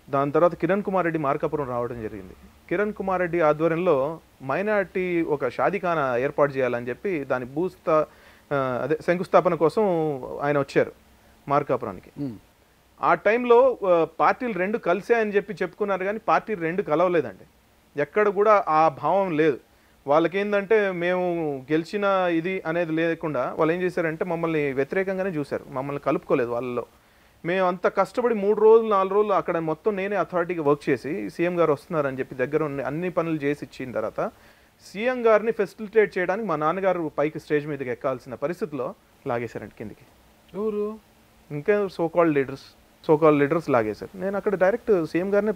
దాని తర్వాత కిరణ్ కుమార్ రెడ్డి మార్కాపురం రావడం జరిగింది. కిరణ్ కుమార్ రెడ్డి ఆధ్వర్యంలో మైనార్టీ ఒక షాదీఖానా ఏర్పాటు చేయాలని చెప్పి దాని అదే శంకుస్థాపన కోసం ఆయన వచ్చారు మార్కాపురానికి. ఆ టైంలో పార్టీలు 2 కలిసాయని చెప్పుకున్నారు, కానీ పార్టీలు 2 కలవలేదండి. ఎక్కడ కూడా ఆ భావం లేదు. వాళ్ళకేందంటే మేము గెలిచిన ఇది అనేది లేకుండా వాళ్ళు ఏం చేశారంటే మమ్మల్ని వ్యతిరేకంగానే చూశారు, మమ్మల్ని కలుపుకోలేదు వాళ్ళలో. మేము అంత కష్టపడి 3 రోజులు 4 రోజులు అక్కడ మొత్తం నేనే అథారిటీగా వర్క్ చేసి సీఎం గారు వస్తున్నారని చెప్పి దగ్గర ఉన్న అన్ని పనులు చేసి ఇచ్చిన తర్వాత సీఎం గారిని ఫెసిలిటేట్ చేయడానికి మా నాన్నగారు పైకి స్టేజ్ మీదకి ఎక్కాల్సిన పరిస్థితిలో లాగేశారండి కిందికి. ఎవరు? ఇంకా సోకాల్డ్ లీడర్స్ లాగేశారు. నేను అక్కడ డైరెక్ట్ సీఎం గారినే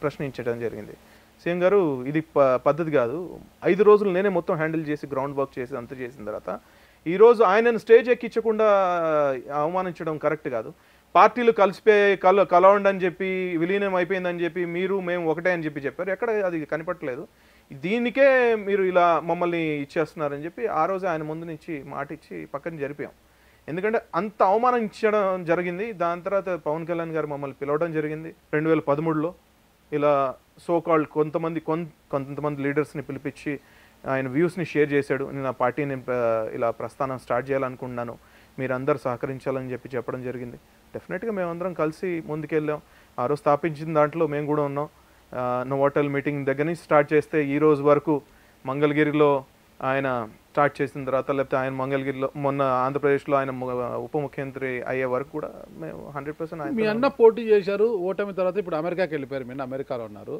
ప్రశ్నించడం జరిగింది. సీఎం గారు ఇది పద్ధతి కాదు, 5 రోజులు నేనే మొత్తం హ్యాండిల్ చేసి గ్రౌండ్ వర్క్ చేసి అంత చేసిన తర్వాత ఈరోజు ఆయనను స్టేజ్ ఎక్కించకుండా అవమానించడం కరెక్ట్ కాదు. పార్టీలు కలవండి అని చెప్పి విలీనం అయిపోయిందని చెప్పి మీరు మేము ఒకటే అని చెప్పారు. ఎక్కడ అది కనిపట్టలేదు. దీనికే మీరు ఇలా మమ్మల్ని ఇచ్చేస్తున్నారని చెప్పి ఆ రోజు ఆయన ముందు నుంచి మాట ఇచ్చి పక్కన జరిపాం. ఎందుకంటే అంత అవమానం ఇచ్చడం జరిగింది. దాని తర్వాత పవన్ కళ్యాణ్ గారు మమ్మల్ని పిలవడం జరిగింది 2013లో. ఇలా సోకాల్డ్ కొంతమంది లీడర్స్ని పిలిపించి ఆయన వ్యూస్ని షేర్ చేశాడు. నేను ఆ పార్టీని ఇలా ప్రస్థానం స్టార్ట్ చేయాలనుకున్నాను, మీరు అందరు సహకరించాలని చెప్పడం జరిగింది. డెఫినెట్గా మేమందరం కలిసి ముందుకెళ్ళాం. ఆ రోజు స్థాపించిన దాంట్లో మేము కూడా ఉన్నాం. నోవాటల్ మీటింగ్ దగ్గర నుంచి స్టార్ట్ చేస్తే ఈ రోజు వరకు మంగళగిరిలో ఆయన స్టార్ట్ చేసిన తర్వాత, లేకపోతే ఆయన మంగళగిరిలో మొన్న ఆంధ్రప్రదేశ్లో ఆయన ఉప ముఖ్యమంత్రి అయ్యే వరకు కూడా మేము 100%. మీ అన్న పోటీ చేశారు, ఓటమి తర్వాత ఇప్పుడు అమెరికాకి వెళ్ళిపోయారు, మీరు అమెరికాలో ఉన్నారు.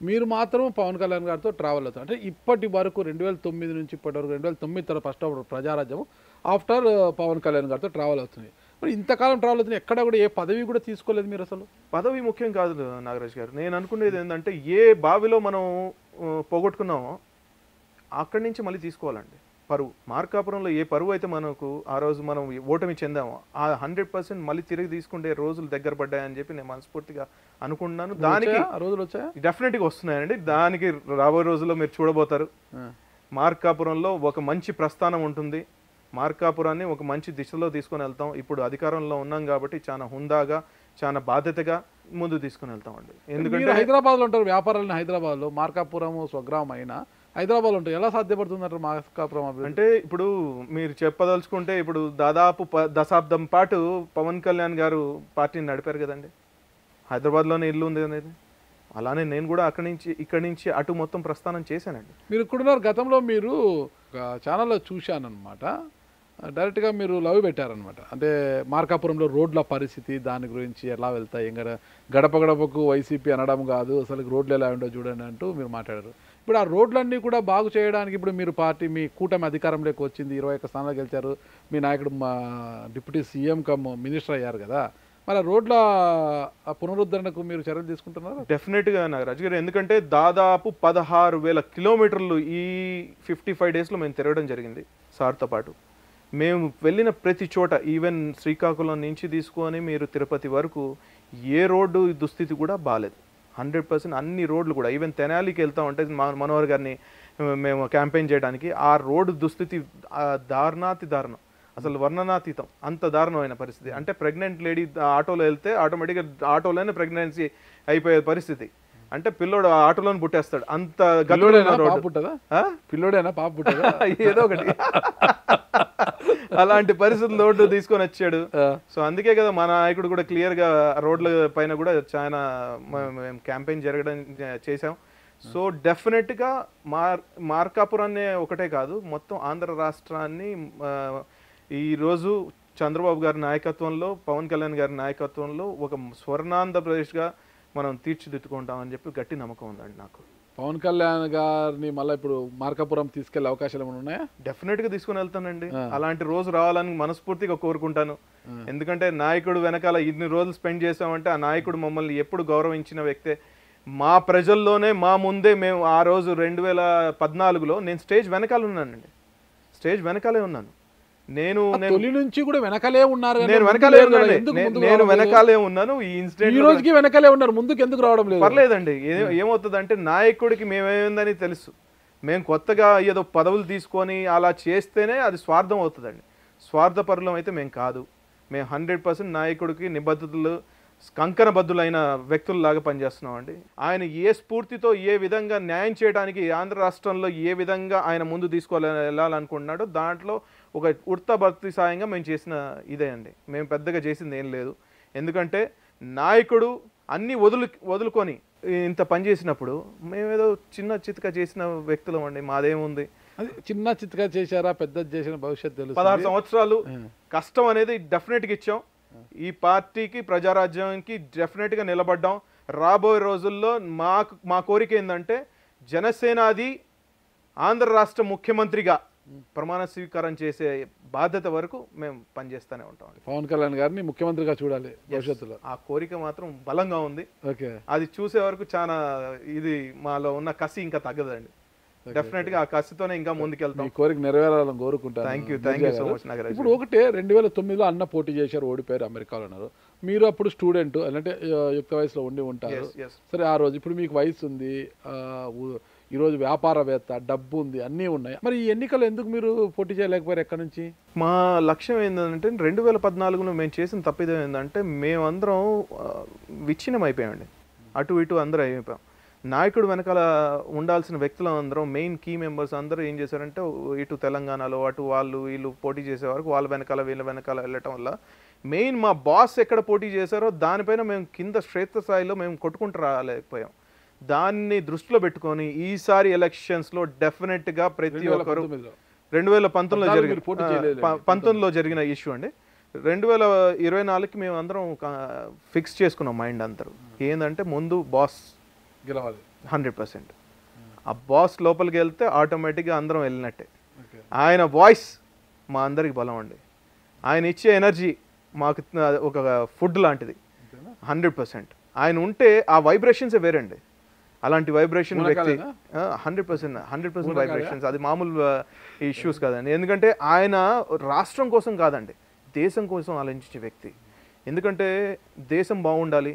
మీరు మాత్రం పవన్ కళ్యాణ్ గారితో ట్రావెల్ అవుతారు. అంటే ఇప్పటి వరకు 2009 నుంచి ఇప్పటి వరకు 2009 తర్వాత ఫస్ట్ ప్రజారాజ్యం ఆఫ్టర్ పవన్ కళ్యాణ్ గారితో ట్రావెల్ అవుతుంది. మరి ఇంతకాలం ట్రావెల్ అవుతుంది, ఎక్కడ కూడా ఏ పదవి కూడా తీసుకోలేదు మీరు? అసలు పదవి ముఖ్యం కాదు నాగరాజ్ గారు. నేను అనుకునేది ఏంటంటే ఏ బావిలో మనం పోగొట్టుకున్నామో అక్కడి నుంచి మళ్ళీ తీసుకోవాలండి. పరువు మార్కాపురంలో ఏ పరువు అయితే మనకు ఆ రోజు మనం ఓటమి చెందామో ఆ 100% మళ్ళీ తిరిగి తీసుకుంటే రోజులు దగ్గర పడ్డాయని చెప్పి నేను మనస్ఫూర్తిగా అనుకుంటున్నాను. దానికి రోజులు వచ్చాయి, డెఫినెట్గా వస్తున్నాయండి. దానికి రాబోయే రోజుల్లో మీరు చూడబోతారు. మార్కాపురంలో ఒక మంచి ప్రస్థానం ఉంటుంది. మార్కాపురాన్ని ఒక మంచి దిశలో తీసుకొని వెళ్తాం. ఇప్పుడు అధికారంలో ఉన్నాం కాబట్టి చాలా హుందాగా చాలా బాధ్యతగా ముందు తీసుకుని వెళ్తామండి. ఎందుకంటే హైదరాబాద్లో ఉంటారు, వ్యాపారాలను హైదరాబాద్లో, మార్కాపురం స్వగ్రామం అయినా హైదరాబాద్ ఉంటాయి, ఎలా సాధ్యపడుతుందంటారు మార్కాపురం అభివృద్ధి? అంటే ఇప్పుడు మీరు చెప్పదలుచుకుంటే ఇప్పుడు దాదాపు దశాబ్దం పాటు పవన్ కళ్యాణ్ గారు పార్టీని నడిపారు కదండి. హైదరాబాద్లోనే ఇల్లు ఉంది అనేది. అలానే నేను కూడా ఇక్కడి నుంచి అటు మొత్తం ప్రస్థానం చేశానండి. మీరు ఇక్కడున్నారు. గతంలో మీరు ఒక ఛానల్లో చూశానమాట, డైరెక్ట్గా మీరు లవ్ పెట్టారనమాట. అంటే మార్కాపురంలో రోడ్ల పరిస్థితి, దాని గురించి ఎలా వెళ్తాయి, ఇంకా గడప గడపకు వైసీపీ అనడం కాదు, అసలు రోడ్లు ఎలా ఉండో చూడండి అంటూ మీరు మాట్లాడారు. ఇప్పుడు ఆ రోడ్లన్నీ కూడా బాగు చేయడానికి ఇప్పుడు మీరు పార్టీ, మీ కూటమి అధికారంలోకి వచ్చింది, 21 స్థానాలు గెలిచారు, మీ నాయకుడు మా డిప్యూటీ సీఎం కమ్ మినిస్టర్ అయ్యారు కదా, మరి రోడ్ల పునరుద్ధరణకు మీరు చర్యలు తీసుకుంటున్నారు? డెఫినెట్గా నాగరాజు గారు, ఎందుకంటే దాదాపు 16,000 కిలోమీటర్లు ఈ 55 డేస్లో మేము తిరగడం జరిగింది సార్తో పాటు. మేము వెళ్ళిన ప్రతి చోట, ఈవెన్ శ్రీకాకుళం నుంచి తీసుకొని మీరు తిరుపతి వరకు ఏ రోడ్డు దుస్థితి కూడా బాగాలేదు. 100% అన్ని రోడ్లు కూడా, ఈవెన్ తెనాలికి వెళ్తా ఉంటే మనోహర్ గారిని మేము క్యాంపెయిన్ చేయడానికి, ఆ రోడ్డు దుస్థితి దారుణం, అసలు వర్ణనాతీతం, అంత దారుణమైన పరిస్థితి. అంటే ప్రెగ్నెంట్ లేడీ ఆటోలో వెళ్తే ఆటోమేటిక్గా ఆటోలోనే ప్రెగ్నెన్సీ అయిపోయే పరిస్థితి. అంటే పిల్లోడు ఆటోలోనే పుట్టేస్తాడు, అంత పిల్లోడైనా పాప పుట్టదా ఏదో ఒకటి అలాంటి పరిస్థితులు రోడ్డు తీసుకొని వచ్చాడు. సో అందుకే కదా మా నాయకుడు కూడా క్లియర్గా రోడ్ల పైన కూడా చాలా మేము క్యాంపెయిన్ జరగడం చేసాం. సో డెఫినెట్గా మార్కాపురాన్ని ఒకటే కాదు, మొత్తం ఆంధ్ర రాష్ట్రాన్ని ఈరోజు చంద్రబాబు గారి నాయకత్వంలో, పవన్ కళ్యాణ్ గారి నాయకత్వంలో ఒక స్వర్ణాంధ్రప్రదేశ్గా మనం తీర్చిదిద్దుకుంటామని చెప్పి గట్టి నమ్మకం ఉందండి నాకు. పవన్ కళ్యాణ్ గారిని మళ్ళీ ఇప్పుడు మార్కాపురం తీసుకెళ్లే అవకాశాలు ఏమైనా ఉన్నాయా? డెఫినెట్గా తీసుకుని వెళ్తానండి. అలాంటి రోజు రావాలని మనస్ఫూర్తిగా కోరుకుంటాను. ఎందుకంటే నాయకుడు వెనకాల ఇన్ని రోజులు స్పెండ్ చేసామంటే ఆ నాయకుడు మమ్మల్ని ఎప్పుడు గౌరవించిన వ్యక్తే. మా ప్రజల్లోనే మా ముందే మేము ఆ రోజు 2014లో నేను స్టేజ్ వెనకాల ఉన్నానండి, స్టేజ్ వెనకాలే ఉన్నాను. నేను నుంచి కూడా వెనకాలే ఉన్నారు, నేను వెనకాలే ఉన్నాను. ఈ ఇన్సిడెంట్ ఈ రోజుకి వెనకాలే ఉన్నారు, ముందుకు ఎందుకు రావడం లేదు? పర్లేదండి. ఏమవుతుందంటే నాయకుడికి మేమేందని తెలుసు. మేము కొత్తగా ఏదో పదవులు తీసుకొని అలా చేస్తేనే అది స్వార్థం అవుతుందండి. స్వార్థపరులం అయితే మేము కాదు. మేము 100% నాయకుడికి నిబద్ధతలు, కంకణబద్ధులైన వ్యక్తుల్లాగా పనిచేస్తున్నామండి. ఆయన ఏ స్ఫూర్తితో ఏ విధంగా న్యాయం చేయడానికి ఆంధ్ర రాష్ట్రంలో ఏ విధంగా ఆయన ముందు వెళ్ళాలనుకుంటున్నాడో దాంట్లో ఒక ఉడత భక్తి సాయంగా మేము చేసిన ఇదే అండి. మేము పెద్దగా చేసింది ఏం లేదు. ఎందుకంటే నాయకుడు అన్నీ వదులుకొని ఇంత పని చేసినప్పుడు మేమేదో చిన్న చితక చేసిన వ్యక్తులం అండి. మాదేముంది, అది చిన్న చితక చేశారా, పెద్ద చేసిన భవిష్యత్తు తెలుసు. 16 సంవత్సరాలు కష్టం అనేది డెఫినెట్గా ఇచ్చాం. ఈ పార్టీకి, ప్రజారాజ్యానికి డెఫినెట్గా నిలబడ్డాం. రాబోయే రోజుల్లో మా కోరిక ఏంటంటే జనసేనాది ఆంధ్ర రాష్ట్ర ముఖ్యమంత్రిగా ప్రమాణ స్వీకారం చేసే బాధ్యత వరకు మేము పనిచేస్తూనే ఉంటాం. పవన్ కళ్యాణ్ గారిని ముఖ్యమంత్రిగా చూడాలి భవిష్యత్తులో, ఆ కోరిక మాత్రం బలంగా ఉంది. అది చూసే వరకు చాలా ఇది మాలో ఉన్న కసి ఇంకా తగ్గదండి. డెఫినెట్ గా ఆ కసితోనే ఇంకా ముందుకెళ్తాం. కోరిక నెరవేరాలని కోరుకుంటాను. Thank you so much Nagaraj. ఇప్పుడు ఒకటే 2009లో అన్న పోటీ చేశారు, ఓడిపోయారు, అమెరికాలో ఉన్నారు. మీరు అప్పుడు స్టూడెంట్, అంటే యుక్త వయసులో ఉండి ఉంటారు. సరే, ఆ రోజు ఇప్పుడు మీకు వయసు ఉంది, ఈరోజు వ్యాపారవేత్త, డబ్బు ఉంది, అన్నీ ఉన్నాయి. మరి ఈ ఎన్నికలు ఎందుకు మీరు పోటీ చేయలేకపోయారు? ఎక్కడి నుంచి? మా లక్ష్యం ఏంటంటే 2014లో మేము చేసిన తప్పిదం ఏంటంటే మేమందరం విచ్ఛిన్నం అయిపోయామండి. అటు ఇటు అందరూ అయిపోయాం. నాయకుడు వెనకాల ఉండాల్సిన వ్యక్తులు అందరం, మెయిన్ కీ మెంబర్స్ అందరూ ఏం చేశారంటే ఇటు తెలంగాణలో అటు వీళ్ళు పోటీ చేసే వరకు వాళ్ళ వెనకాల వీళ్ళ వెనకాల వెళ్ళటం వల్ల మెయిన్ మా బాస్ ఎక్కడ పోటీ చేశారో దానిపైన మేము కింద క్షేత్రస్థాయిలో మేము కొట్టుకుంటూ రాలేకపోయాం. దాన్ని దృష్టిలో పెట్టుకొని ఈసారి ఎలక్షన్స్లో డెఫినెట్గా ప్రతి ఒక్కరు 2019లో జరిగిన ఇష్యూ అండి. 2024కి మేము అందరం ఫిక్స్ చేసుకున్నాం మైండ్ అందరూ ఏంటంటే ముందు బాస్ గెలవాలి 100%. ఆ బాస్ లోపలికి వెళ్తే ఆటోమేటిక్గా అందరం వెళ్ళినట్టే. ఆయన వాయిస్ మా అందరికి బలం అండి. ఆయన ఇచ్చే ఎనర్జీ మాకు ఒక ఫుడ్ లాంటిది 100%. ఆయన ఉంటే ఆ వైబ్రేషన్సే వేరండి. అలాంటి వైబ్రేషన్ వ్యక్తి 100% వైబ్రేషన్స్, అది మామూలు ఇష్యూస్ కాదండి. ఎందుకంటే ఆయన రాష్ట్రం కోసం కాదండి, దేశం కోసం ఆలోచించే వ్యక్తి. ఎందుకంటే దేశం బాగుండాలి,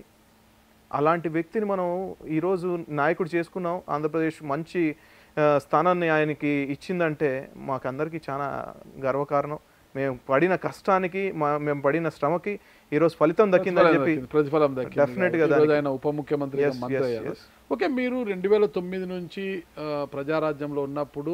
అలాంటి వ్యక్తిని మనం ఈరోజు నాయకుడు చేసుకున్నాం. ఆంధ్రప్రదేశ్ మంచి స్థానాన్ని ఆయనకి ఇచ్చిందంటే మాకందరికీ చాలా గర్వకారణం. మేము పడిన కష్టానికి మేము పడిన శ్రమకి ఈరోజు ఫలితం దక్కిందని చెప్పి ప్రతిఫలం దక్కింది. డెఫినెట్గా ఆయన ఉప ముఖ్యమంత్రి మంత్రి అయ్యారు. ఓకే, మీరు 2009 నుంచి ప్రజారాజ్యంలో ఉన్నప్పుడు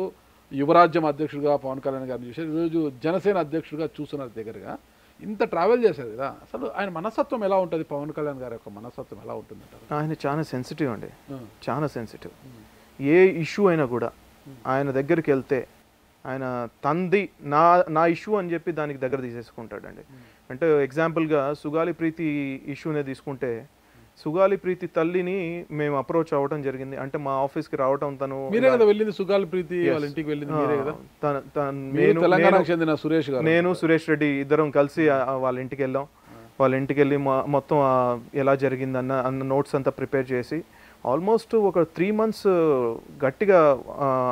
యువరాజ్యం అధ్యక్షుడిగా పవన్ కళ్యాణ్ గారిని చూశారు, ఈరోజు జనసేన అధ్యక్షుడిగా చూస్తున్నారు దగ్గరగా. ఇంత ట్రావెల్ చేశారు కదా, అసలు ఆయన మనస్తత్వం ఎలా ఉంటుంది? పవన్ కళ్యాణ్ గారి యొక్క మనస్తత్వం ఎలా ఉంటుంది అంటారు? ఆయన చాలా సెన్సిటివ్ అండి, చాలా సెన్సిటివ్. ఏ ఇష్యూ అయినా కూడా ఆయన దగ్గరికి వెళ్తే ఆయన తంది నా ఇష్యూ అని చెప్పి దానికి దగ్గర తీసేసుకుంటాడండి. అంటే ఎగ్జాంపుల్గా సుగాలి ప్రీతి ఇష్యూనే తీసుకుంటే, సుగాలి ప్రీతి తల్లిని మేము అప్రోచ్ అవ్వడం జరిగింది. అంటే మా ఆఫీస్కి రావటం, తను మీరే కదా వెళ్ళింది సుగాలి ప్రీతి వాళ్ళ ఇంటికి వెళ్ళింది మీరే కదా? నేను సురేష్ రెడ్డి ఇద్దరం కలిసి వాళ్ళ ఇంటికి వెళ్ళాం. వాళ్ళ ఇంటికి వెళ్ళి మొత్తం ఎలా జరిగింది అన్న నోట్స్ అంతా ప్రిపేర్ చేసి ఆల్మోస్ట్ ఒక 3 months గట్టిగా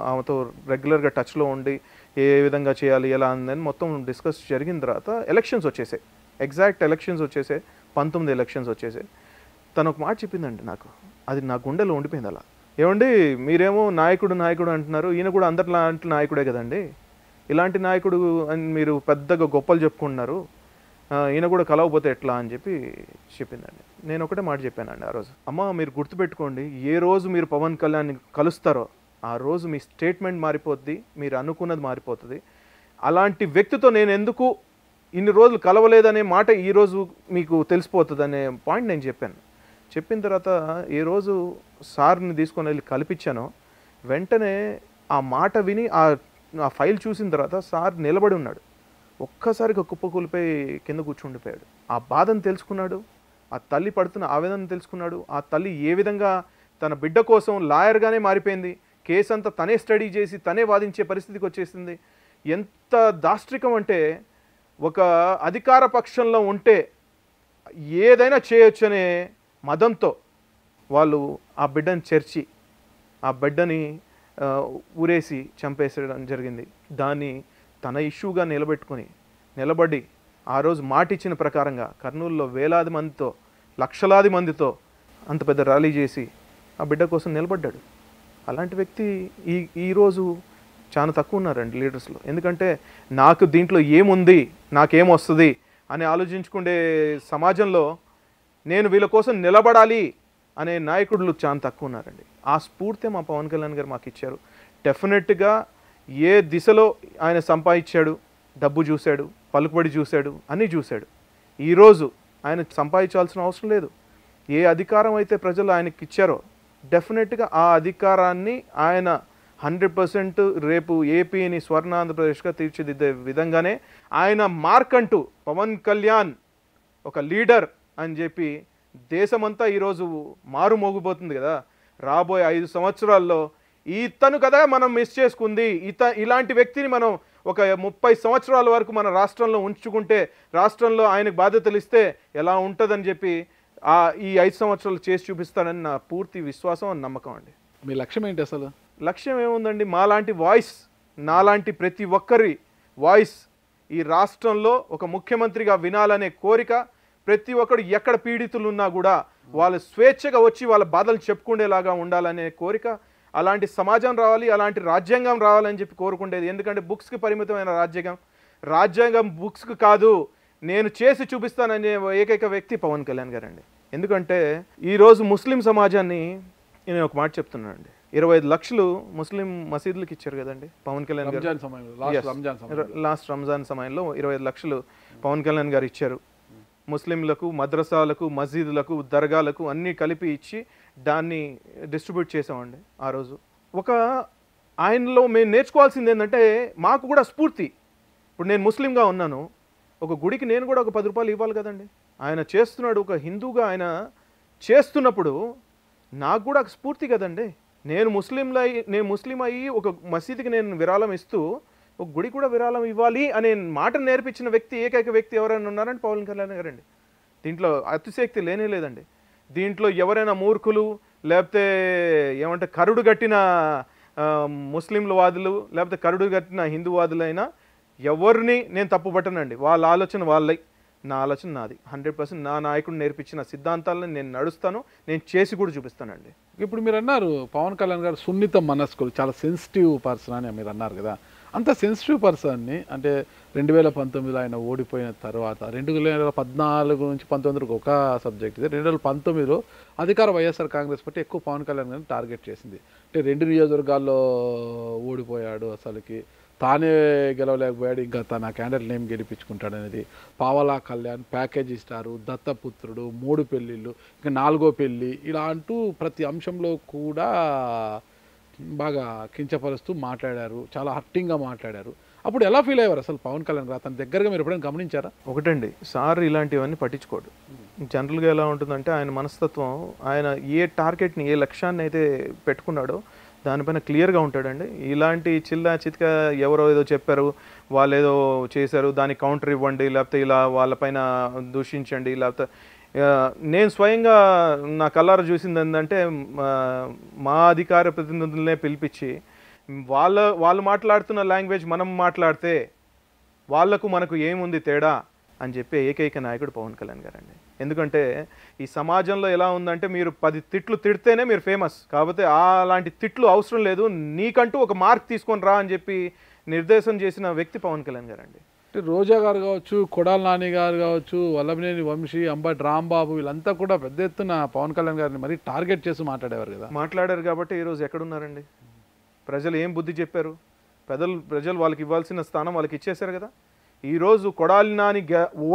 ఆమెతో రెగ్యులర్గా టచ్లో ఉండి ఏ విధంగా చేయాలి ఎలా అందని మొత్తం డిస్కస్ జరిగిన తర్వాత ఎలక్షన్స్ వచ్చేసాయి. ఎగ్జాక్ట్ ఎలక్షన్స్ వచ్చేసాయి, 19 ఎలక్షన్స్ వచ్చేసాయి. తను ఒక మాట చెప్పిందండి నాకు, అది నా గుండెలో ఉండిపోయింది. అలా ఏమండి మీరేమో నాయకుడు అంటున్నారు, ఈయన కూడా అందరిలాంటి నాయకుడే కదండి, ఇలాంటి నాయకుడు అని మీరు పెద్దగా గొప్పలు చెప్పుకుంటున్నారు, ఈయన కూడా కలవకపోతే ఎట్లా అని చెప్పి చెప్పిందండి. నేను ఒకటే మాట చెప్పానండి ఆ రోజు, అమ్మ మీరు గుర్తుపెట్టుకోండి, ఏ రోజు మీరు పవన్ కళ్యాణ్ని కలుస్తారో ఆ రోజు మీ స్టేట్మెంట్ మారిపోద్ది, మీరు అనుకున్నది మారిపోతుంది. అలాంటి వ్యక్తితో నేను ఎందుకు ఇన్ని రోజులు కలవలేదనే మాట ఈరోజు మీకు తెలిసిపోతుంది అనే పాయింట్ నేను చెప్పాను. చెప్పిన తర్వాత ఏ రోజు సార్ని తీసుకొని వెళ్ళి కల్పించానో వెంటనే ఆ మాట విని ఆ ఫైల్ చూసిన తర్వాత సార్ నిలబడి ఉన్నాడు, ఒక్కసారిగా కుప్పకూలిపోయి కింద కూర్చుండిపోయాడు. ఆ బాధను తెలుసుకున్నాడు, ఆ తల్లి పడుతున్న ఆవేదన తెలుసుకున్నాడు. ఆ తల్లి ఏ విధంగా తన బిడ్డ కోసం లాయర్గానే మారిపోయింది, కేసు అంతా తనే స్టడీ చేసి తనే వాదించే పరిస్థితికి వచ్చేసింది. ఎంత దాష్ట్రికం అంటే, ఒక అధికార పక్షంలో ఉంటే ఏదైనా చేయొచ్చు అనే మదంతో వాళ్ళు ఆ బిడ్డని చేర్చి ఆ బిడ్డని ఊరేసి చంపేసడం జరిగింది. దాన్ని తన ఇష్యూగా నిలబడి ఆ రోజు మాటిచ్చిన ప్రకారంగా కర్నూలులో వేలాది మందితో లక్షలాది మందితో అంత పెద్ద ర్యాలీ చేసి ఆ బిడ్డ కోసం నిలబడ్డాడు. అలాంటి వ్యక్తి ఈరోజు చాలా తక్కువ ఉన్నారండి లీడర్స్లో. ఎందుకంటే నాకు దీంట్లో ఏముంది, నాకేమొస్తుంది అని ఆలోచించుకునే సమాజంలో నేను వీళ్ళ కోసం నిలబడాలి అనే నాయకుడు చాలా తక్కువ ఉన్నారండి. ఆ స్ఫూర్తి మా పవన్ కళ్యాణ్ గారు మాకు ఇచ్చారు. డెఫినెట్గా ఏ దిశలో ఆయన సంపాదించాడు, డబ్బు చూశాడు, పలుకుబడి చూశాడు, అన్నీ చూశాడు. ఈరోజు ఆయన సంపాదించాల్సిన అవసరం లేదు. ఏ అధికారం అయితే ప్రజలు ఆయనకి ఇచ్చారో డెఫినెట్గా ఆ అధికారాన్ని ఆయన 100% రేపు ఏపీని స్వర్ణాంధ్రప్రదేశ్గా తీర్చిదిద్దే విధంగానే ఆయన మార్క్ అంటూ పవన్ కళ్యాణ్ ఒక లీడర్ అని చెప్పి దేశమంతా ఈరోజు మారుమోగిపోతుంది కదా. రాబోయే 5 సంవత్సరాల్లో ఇతను కదా మనం మిస్ చేసుకుంది, ఇలాంటి వ్యక్తిని మనం ఒక 30 సంవత్సరాల వరకు మన రాష్ట్రంలో ఉంచుకుంటే, రాష్ట్రంలో ఆయనకు బాధ్యతలు ఇస్తే ఎలా ఉంటుందని చెప్పి ఈ 5 సంవత్సరాలు చేసి చూపిస్తానని నా పూర్తి విశ్వాసం, నమ్మకం అండి. మీ లక్ష్యం ఏంటి అసలు? లక్ష్యం ఏముందండి, మాలాంటి వాయిస్, నాలాంటి ప్రతి ఒక్కరి వాయిస్ ఈ రాష్ట్రంలో ఒక ముఖ్యమంత్రిగా వినాలనే కోరిక. ప్రతి ఒక్కరు ఎక్కడ పీడితులు ఉన్నా కూడా వాళ్ళు స్వేచ్ఛగా వచ్చి వాళ్ళ బాధలు చెప్పుకునేలాగా ఉండాలనే కోరిక. అలాంటి సమాజం రావాలి, అలాంటి రాజ్యాంగం రావాలని చెప్పి కోరుకుండేది. ఎందుకంటే బుక్స్కి పరిమితమైన రాజ్యాంగం బుక్స్కి కాదు, నేను చేసి చూపిస్తాననే ఏకైక వ్యక్తి పవన్ కళ్యాణ్ గారు అండి. ఎందుకంటే ఈరోజు ముస్లిం సమాజాన్ని నేను ఒక మాట చెప్తున్నానండి, 25 లక్షలు ముస్లిం మసీదులకు ఇచ్చారు కదండి పవన్ కళ్యాణ్ గారు. లాస్ట్ రంజాన్ సమయంలో 25 లక్షలు పవన్ కళ్యాణ్ గారు ఇచ్చారు. ముస్లింలకు, మద్రసాలకు, మసీదులకు, దర్గాలకు అన్నీ కలిపి ఇచ్చి దాన్ని డిస్ట్రిబ్యూట్ చేసామండి ఆ రోజు. ఒక ఆయనలో మేము నేర్చుకోవాల్సింది ఏంటంటే, మాకు కూడా స్ఫూర్తి. ఇప్పుడు నేను ముస్లింగా ఉన్నాను, ఒక గుడికి నేను కూడా ఒక 10 రూపాయలు ఇవ్వాలి కదండి. ఆయన చేస్తున్నాడు, ఒక హిందూగా ఆయన చేస్తున్నప్పుడు నాకు కూడా స్ఫూర్తి కదండి. నేను ముస్లిం అయ్యి ఒక మసీదుకి నేను విరాళం ఇస్తూ ఒక గుడి కూడా విరాళం ఇవ్వాలి అనే మాటను నేర్పించిన వ్యక్తి, ఏకైక వ్యక్తి ఎవరైనా ఉన్నారంటే పవన్ కళ్యాణ్ గారండి. దీంట్లో అతిశక్తి లేనే లేదండి. దీంట్లో ఎవరైనా మూర్ఖులు, లేకపోతే ఏమంటే కరుడు గట్టిన ముస్లింల వాదులు, లేకపోతే కరుడు గట్టిన హిందూవాదులైనా ఎవరిని నేను తప్పు పట్టనండి. వాళ్ళ ఆలోచన వాళ్ళై, నా ఆలోచన నాది. 100% నా నాయకుడు నేర్పించిన సిద్ధాంతాలను నేను నడుస్తాను, నేను చేసి కూడా చూపిస్తానండి. ఇప్పుడు మీరు అన్నారు పవన్ కళ్యాణ్ గారు సున్నిత మనస్కులు, చాలా సెన్సిటివ్ పర్సన్ అని మీరు అన్నారు కదా. అంత సెన్సిటివ్ పర్సన్ని అంటే 2019లో ఆయన ఓడిపోయిన తర్వాత 2014 నుంచి 19 ఒక సబ్జెక్ట్ ఇది. 2019లో అధికార వైఎస్ఆర్ కాంగ్రెస్ పార్టీ ఎక్కువ పవన్ కళ్యాణ్ గారిని టార్గెట్ చేసింది. అంటే 2 నియోజకవర్గాల్లో ఓడిపోయాడు, అసలుకి తానే గెలవలేకపోయాడు, ఇంకా తన క్యాండిడేట్ నేమ్ గెలిపించుకుంటాడు అనేది. పావలా కళ్యాణ్, ప్యాకేజ్ ఇస్తారు, దత్తపుత్రుడు, 3 పెళ్ళిళ్ళు, ఇంకా 4వ పెళ్ళి, ఇలా అంటూ ప్రతి అంశంలో కూడా బాగా కించపరుస్తూ మాట్లాడారు, చాలా హర్టింగ్గా మాట్లాడారు. అప్పుడు ఎలా ఫీల్ అయ్యారు అసలు పవన్ కళ్యాణ్ గారు? అతని దగ్గరగా మీరు ఎప్పుడైనా గమనించారా? ఒకటండి, సార్ ఇలాంటివన్నీ పట్టించుకోడు. జనరల్గా ఎలా ఉంటుందంటే ఆయన మనస్తత్వం, ఆయన ఏ టార్గెట్ని, ఏ లక్ష్యాన్ని అయితే పెట్టుకున్నాడో దానిపైన క్లియర్గా ఉంటాడండి. ఇలాంటి చిల్లా చితక ఎవరో ఏదో చెప్పారు, వాళ్ళు ఏదో చేశారు, దానికి కౌంటర్ ఇవ్వండి, లేకపోతే ఇలా వాళ్ళపైన దూషించండి, లేకపోతే నేను స్వయంగా నా కళ్ళారా చూసింది ఏంటంటే మా అధికార ప్రతినిధులనే పిలిపించి వాళ్ళు మాట్లాడుతున్న లాంగ్వేజ్ మనం మాట్లాడితే వాళ్లకు మనకు ఏముంది తేడా అని చెప్పే ఏకైక నాయకుడు పవన్ కళ్యాణ్ గారండి. ఎందుకంటే ఈ సమాజంలో ఎలా ఉందంటే మీరు 10 తిట్లు తిడితేనే మీరు ఫేమస్, కాకపోతే అలాంటి తిట్లు అవసరం లేదు, నీకంటూ ఒక మార్క్ తీసుకొని రా అని చెప్పి నిర్దేశం చేసిన వ్యక్తి పవన్ కళ్యాణ్ గారండి. రోజా గారు కావచ్చు, కొడాల నాని గారు కావచ్చు, వల్లభనేని వంశీ, అంబటి రాంబాబు, వీళ్ళంతా కూడా పెద్ద ఎత్తున పవన్ కళ్యాణ్ గారిని మరీ టార్గెట్ చేసి మాట్లాడేవారు కదా. మాట్లాడారు కాబట్టి ఈరోజు ఎక్కడున్నారండి? ప్రజలు ఏం బుద్ధి చెప్పారు? ప్రజలు వాళ్ళకి ఇవ్వాల్సిన స్థానం వాళ్ళకి ఇచ్చేశారు కదా. ఈరోజు కొడాలి నాని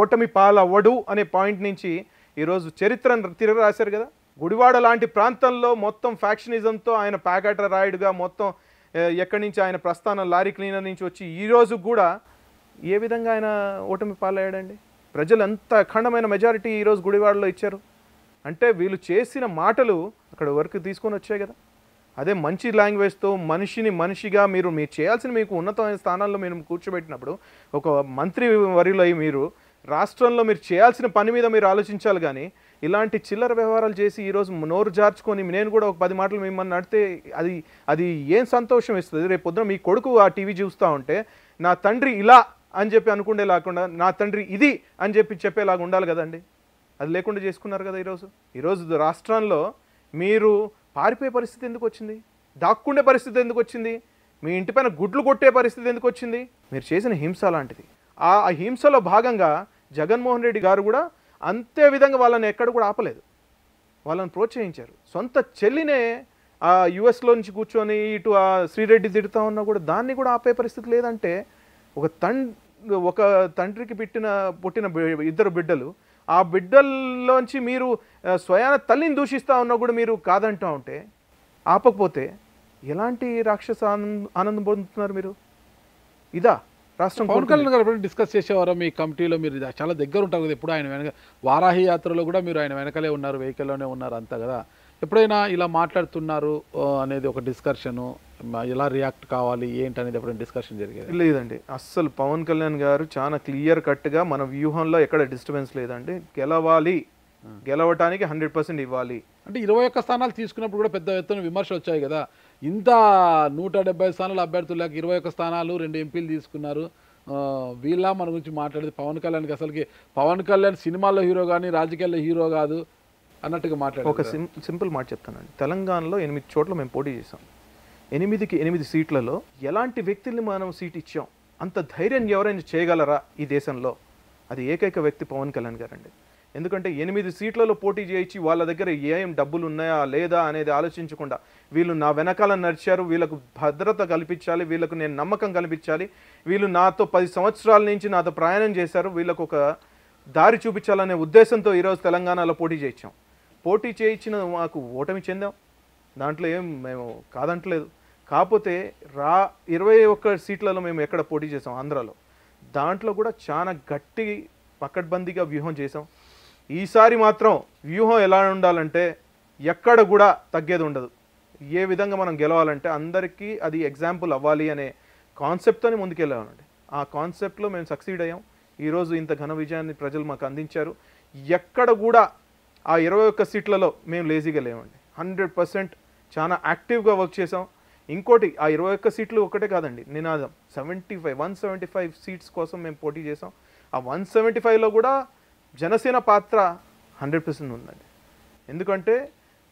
ఓటమి పాలవ్వడు అనే పాయింట్ నుంచి ఈరోజు చరిత్రను తిరగ రాశారు కదా. గుడివాడ లాంటి ప్రాంతంలో మొత్తం ఫ్యాక్షనిజంతో ఆయన ప్యాకెట్ రాయుడుగా మొత్తం ఎక్కడి నుంచి ఆయన ప్రస్థానం లారీ క్లీనర్ నుంచి వచ్చి ఈరోజు కూడా ఏ విధంగా ఆయన ఓటమి పాలయ్యాడండి? ప్రజలు ఎంత అఖండమైన మెజారిటీ ఈరోజు గుడివాడలో ఇచ్చారు అంటే వీళ్ళు చేసిన మాటలు అక్కడ వరకు తీసుకొని వచ్చాయి కదా. అదే మంచి లాంగ్వేజ్తో మనిషిగా మీరు చేయాల్సిన మీకు ఉన్నతమైన స్థానాల్లో మీరు కూర్చోబెట్టినప్పుడు ఒక మంత్రి వరిలో మీరు రాష్ట్రంలో మీరు చేయాల్సిన పని మీద మీరు ఆలోచించాలి. కానీ ఇలాంటి చిల్లర వ్యవహారాలు చేసి ఈరోజు నోరు జార్చుకొని నేను కూడా ఒక 10 మాటలు మిమ్మల్ని నడితే అది ఏం సంతోషం ఇస్తుంది? రేపు పొద్దున మీ కొడుకు ఆ టీవీ చూస్తూ ఉంటే నా తండ్రి ఇలా అని చెప్పి అనుకుంటే లేకుండా నా తండ్రి ఇది అని చెప్పి చెప్పేలాగా ఉండాలి కదండి. అది లేకుండా చేసుకున్నారు కదా. ఈరోజు రాష్ట్రంలో మీరు పారిపోయే పరిస్థితి ఎందుకు వచ్చింది? దాక్కుండే పరిస్థితి ఎందుకు వచ్చింది? మీ ఇంటిపైన గుడ్లు కొట్టే పరిస్థితి ఎందుకు వచ్చింది? మీరు చేసిన హింస లాంటిది. ఆ హింసలో భాగంగా జగన్మోహన్ రెడ్డి గారు కూడా అంతే విధంగా వాళ్ళని ఎక్కడ కూడా ఆపలేదు, వాళ్ళని ప్రోత్సహించారు. సొంత చెల్లినే ఆ యుఎస్లో నుంచి కూర్చొని ఇటు ఆ శ్రీరెడ్డి తిడుతూ ఉన్నా కూడా దాన్ని కూడా ఆపే పరిస్థితి లేదంటే ఒక తండ్రికి పుట్టిన 2 బిడ్డలు, ఆ బిడ్డల్లోంచి మీరు స్వయాన తల్లిని దూషిస్తూ ఉన్నా కూడా మీరు కాదంటూ ఉంటే ఆపకపోతే ఎలాంటి రాక్షస ఆనందం పొందుతున్నారు మీరు? ఇదా రాష్ట్రం? పవన్ కళ్యాణ్ గారు ఎప్పుడైనా డిస్కస్ చేసేవారో మీ కమిటీలో? మీరు చాలా దగ్గర ఉంటారు కదా, ఎప్పుడు ఆయన వెనక వారాహి యాత్రలో కూడా మీరు ఆయన వెనకలే ఉన్నారు, వెహికల్లోనే ఉన్నారు అంతా కదా. ఎప్పుడైనా ఇలా మాట్లాడుతున్నారు అనేది ఒక డిస్కషను, ఎలా రియాక్ట్ కావాలి ఏంటి అనేది ఎప్పుడైనా డిస్కషన్ జరిగేది? లేదండి, అస్సలు పవన్ కళ్యాణ్ గారు చాలా క్లియర్ కట్గా మన వ్యూహంలో ఎక్కడ డిస్టర్బెన్స్ లేదండి. గెలవటానికి 100% ఇవ్వాలి. అంటే 21 స్థానాలు తీసుకున్నప్పుడు కూడా పెద్ద ఎత్తున విమర్శలు వచ్చాయి కదా. ఇంత 170 స్థానాలు అభ్యర్థులకు 21 స్థానాలు 2 ఎంపీలు తీసుకున్నారు, వీళ్ళ మన గురించి మాట్లాడేది పవన్ కళ్యాణ్కి అసలుకి పవన్ కళ్యాణ్ సినిమాల్లో హీరో కానీ రాజకీయాల్లో హీరో కాదు అన్నట్టుగా మాట్లాడారు. ఒక సింపుల్ మాట చెప్తానండి. తెలంగాణలో 8 చోట్ల మేము పోటీ చేసాం. 8కి 8 సీట్లలో ఎలాంటి వ్యక్తుల్ని మనం సీట్ ఇచ్చాం? అంత ధైర్యం ఎవరైనా చేయగలరా ఈ దేశంలో? అది ఏకైక వ్యక్తి పవన్ కళ్యాణ్ గారండి. ఎందుకంటే 8 సీట్లలో పోటీ చేయించి వాళ్ళ దగ్గర ఏం డబ్బులు ఉన్నాయా లేదా అనేది ఆలోచించకుండా వీళ్ళు నా వెనకాల నడిచారు, వీళ్ళకు భద్రత కల్పించాలి, వీళ్ళకు నేను నమ్మకం కల్పించాలి, వీళ్ళు నాతో 10 సంవత్సరాల నుంచి నాతో ప్రయాణం చేశారు, వీళ్ళకు ఒక దారి చూపించాలనే ఉద్దేశంతో ఈరోజు తెలంగాణలో పోటీ చేయించాం. పోటీ చేయించిన మాకు ఓటమి చెందాం, దాంట్లో ఏం మేము కాదంటలేదు. కాకపోతే 21 సీట్లలో మేము ఎక్కడ పోటీ చేసాం ఆంధ్రాలో, దాంట్లో కూడా చాలా గట్టి పకడ్బందీగా వ్యూహం చేసాం. ఈసారి మాత్రం వ్యూహం ఎలా ఉండాలంటే ఎక్కడ కూడా తగ్గేది ఉండదు. ఏ విధంగా మనం గెలవాలంటే అందరికీ అది ఎగ్జాంపుల్ అవ్వాలి అనే కాన్సెప్ట్తోనే ముందుకెళ్ళాలండి. ఆ కాన్సెప్ట్లో మేము సక్సీడ్ అయ్యాం. ఈరోజు ఇంత ఘన విజయాన్ని ప్రజలు మాకు అందించారు. ఎక్కడ కూడా ఆ 21 సీట్లలో మేము లేజీగా లేవండి. 100% చాలా యాక్టివ్గా వర్క్ చేసాం. ఇంకోటి ఆ 21 సీట్లు ఒకటే కాదండి, నినాదం 175 సీట్స్ కోసం మేము పోటీ చేసాం. ఆ 175లో కూడా జనసేన పాత్ర 100% ఉందండి. ఎందుకంటే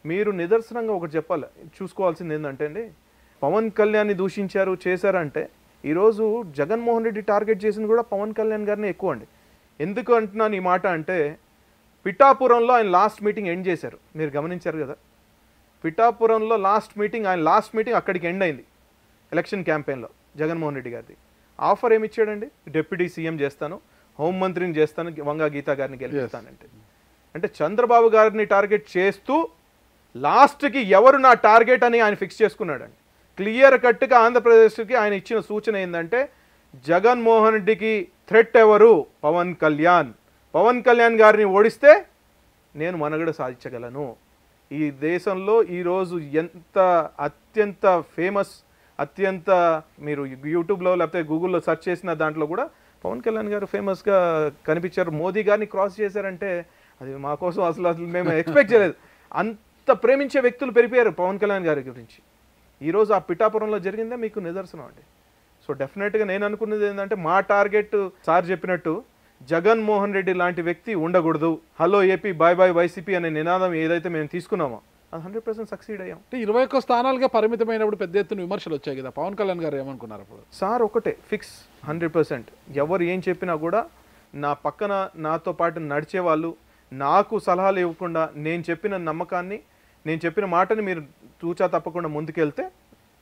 మీరు నిదర్శనంగా ఒకటి చెప్పాలి, చూసుకోవాల్సింది ఏంటంటే అండి, పవన్ కళ్యాణ్ని దూషించారు చేశారంటే ఈరోజు జగన్మోహన్ రెడ్డి టార్గెట్ చేసింది కూడా పవన్ కళ్యాణ్ గారిని ఎక్కువ అండి. ఎందుకు అంటున్నాను ఈ మాట అంటే, పిఠాపురంలో ఆయన లాస్ట్ మీటింగ్ ఎండ్ చేశారు, మీరు గమనించారు కదా. పిఠాపురంలో లాస్ట్ మీటింగ్ అక్కడికి ఎండ్ అయింది ఎలక్షన్ క్యాంపెయిన్లో జగన్మోహన్ రెడ్డి గారిది. ఆఫర్ ఏమి ఇచ్చాడండి, డిప్యూటీ సీఎం చేస్తాను, హోంమంత్రిని చేస్తాను, వంగా గీతా గారిని గెలిపిస్తానంటే. అంటే చంద్రబాబు గారిని టార్గెట్ చేస్తూ లాస్ట్కి ఎవరు నా టార్గెట్ అని ఆయన ఫిక్స్ చేసుకున్నాడండి. క్లియర్ కట్గా ఆంధ్రప్రదేశ్కి ఆయన ఇచ్చిన సూచన ఏంటంటే, జగన్మోహన్ రెడ్డికి థ్రెట్ ఎవరు, పవన్ కళ్యాణ్ గారిని ఓడిస్తే నేను మనుగడ సాధించగలను. ఈ దేశంలో ఈరోజు ఎంత అత్యంత ఫేమస్, మీరు యూట్యూబ్లో లేకపోతే గూగుల్లో సెర్చ్ చేసిన దాంట్లో కూడా పవన్ కళ్యాణ్ గారు ఫేమస్గా కనిపించారు. మోదీ గారిని క్రాస్ చేశారంటే అది మా కోసం అసలు మేము ఎక్స్పెక్ట్ చేయలేదు. అంత ప్రేమించే వ్యక్తులు పెరిగిపోయారు పవన్ కళ్యాణ్ గారి గురించి. ఈరోజు ఆ పిఠాపురంలో జరిగిందే మీకు నిదర్శనం అండి. సో డెఫినెట్గా నేను అనుకున్నది ఏంటంటే, మా టార్గెట్ సార్ చెప్పినట్టు జగన్మోహన్ రెడ్డి లాంటి వ్యక్తి ఉండకూడదు. Hello AP, bye bye YCP అనే నినాదం ఏదైతే మేము తీసుకున్నామో అది 100% సక్సీడ్ అయ్యాం. అంటే 21 స్థానాలుగా పరిమితమైనప్పుడు పెద్ద ఎత్తున విమర్శలు వచ్చాయి కదా, పవన్ కళ్యాణ్ గారు ఏమనుకున్నారు అప్పుడు? సార్ ఒకటే ఫిక్స్, 100%. ఎవరు ఏం చెప్పినా కూడా నా పక్కన నాతో పాటు నడిచే వాళ్ళు, నాకు సలహాలు ఇవ్వకుండా నేను చెప్పిన నమ్మకాన్ని, నేను చెప్పిన మాటని మీరు తూచా తప్పకుండా ముందుకెళ్తే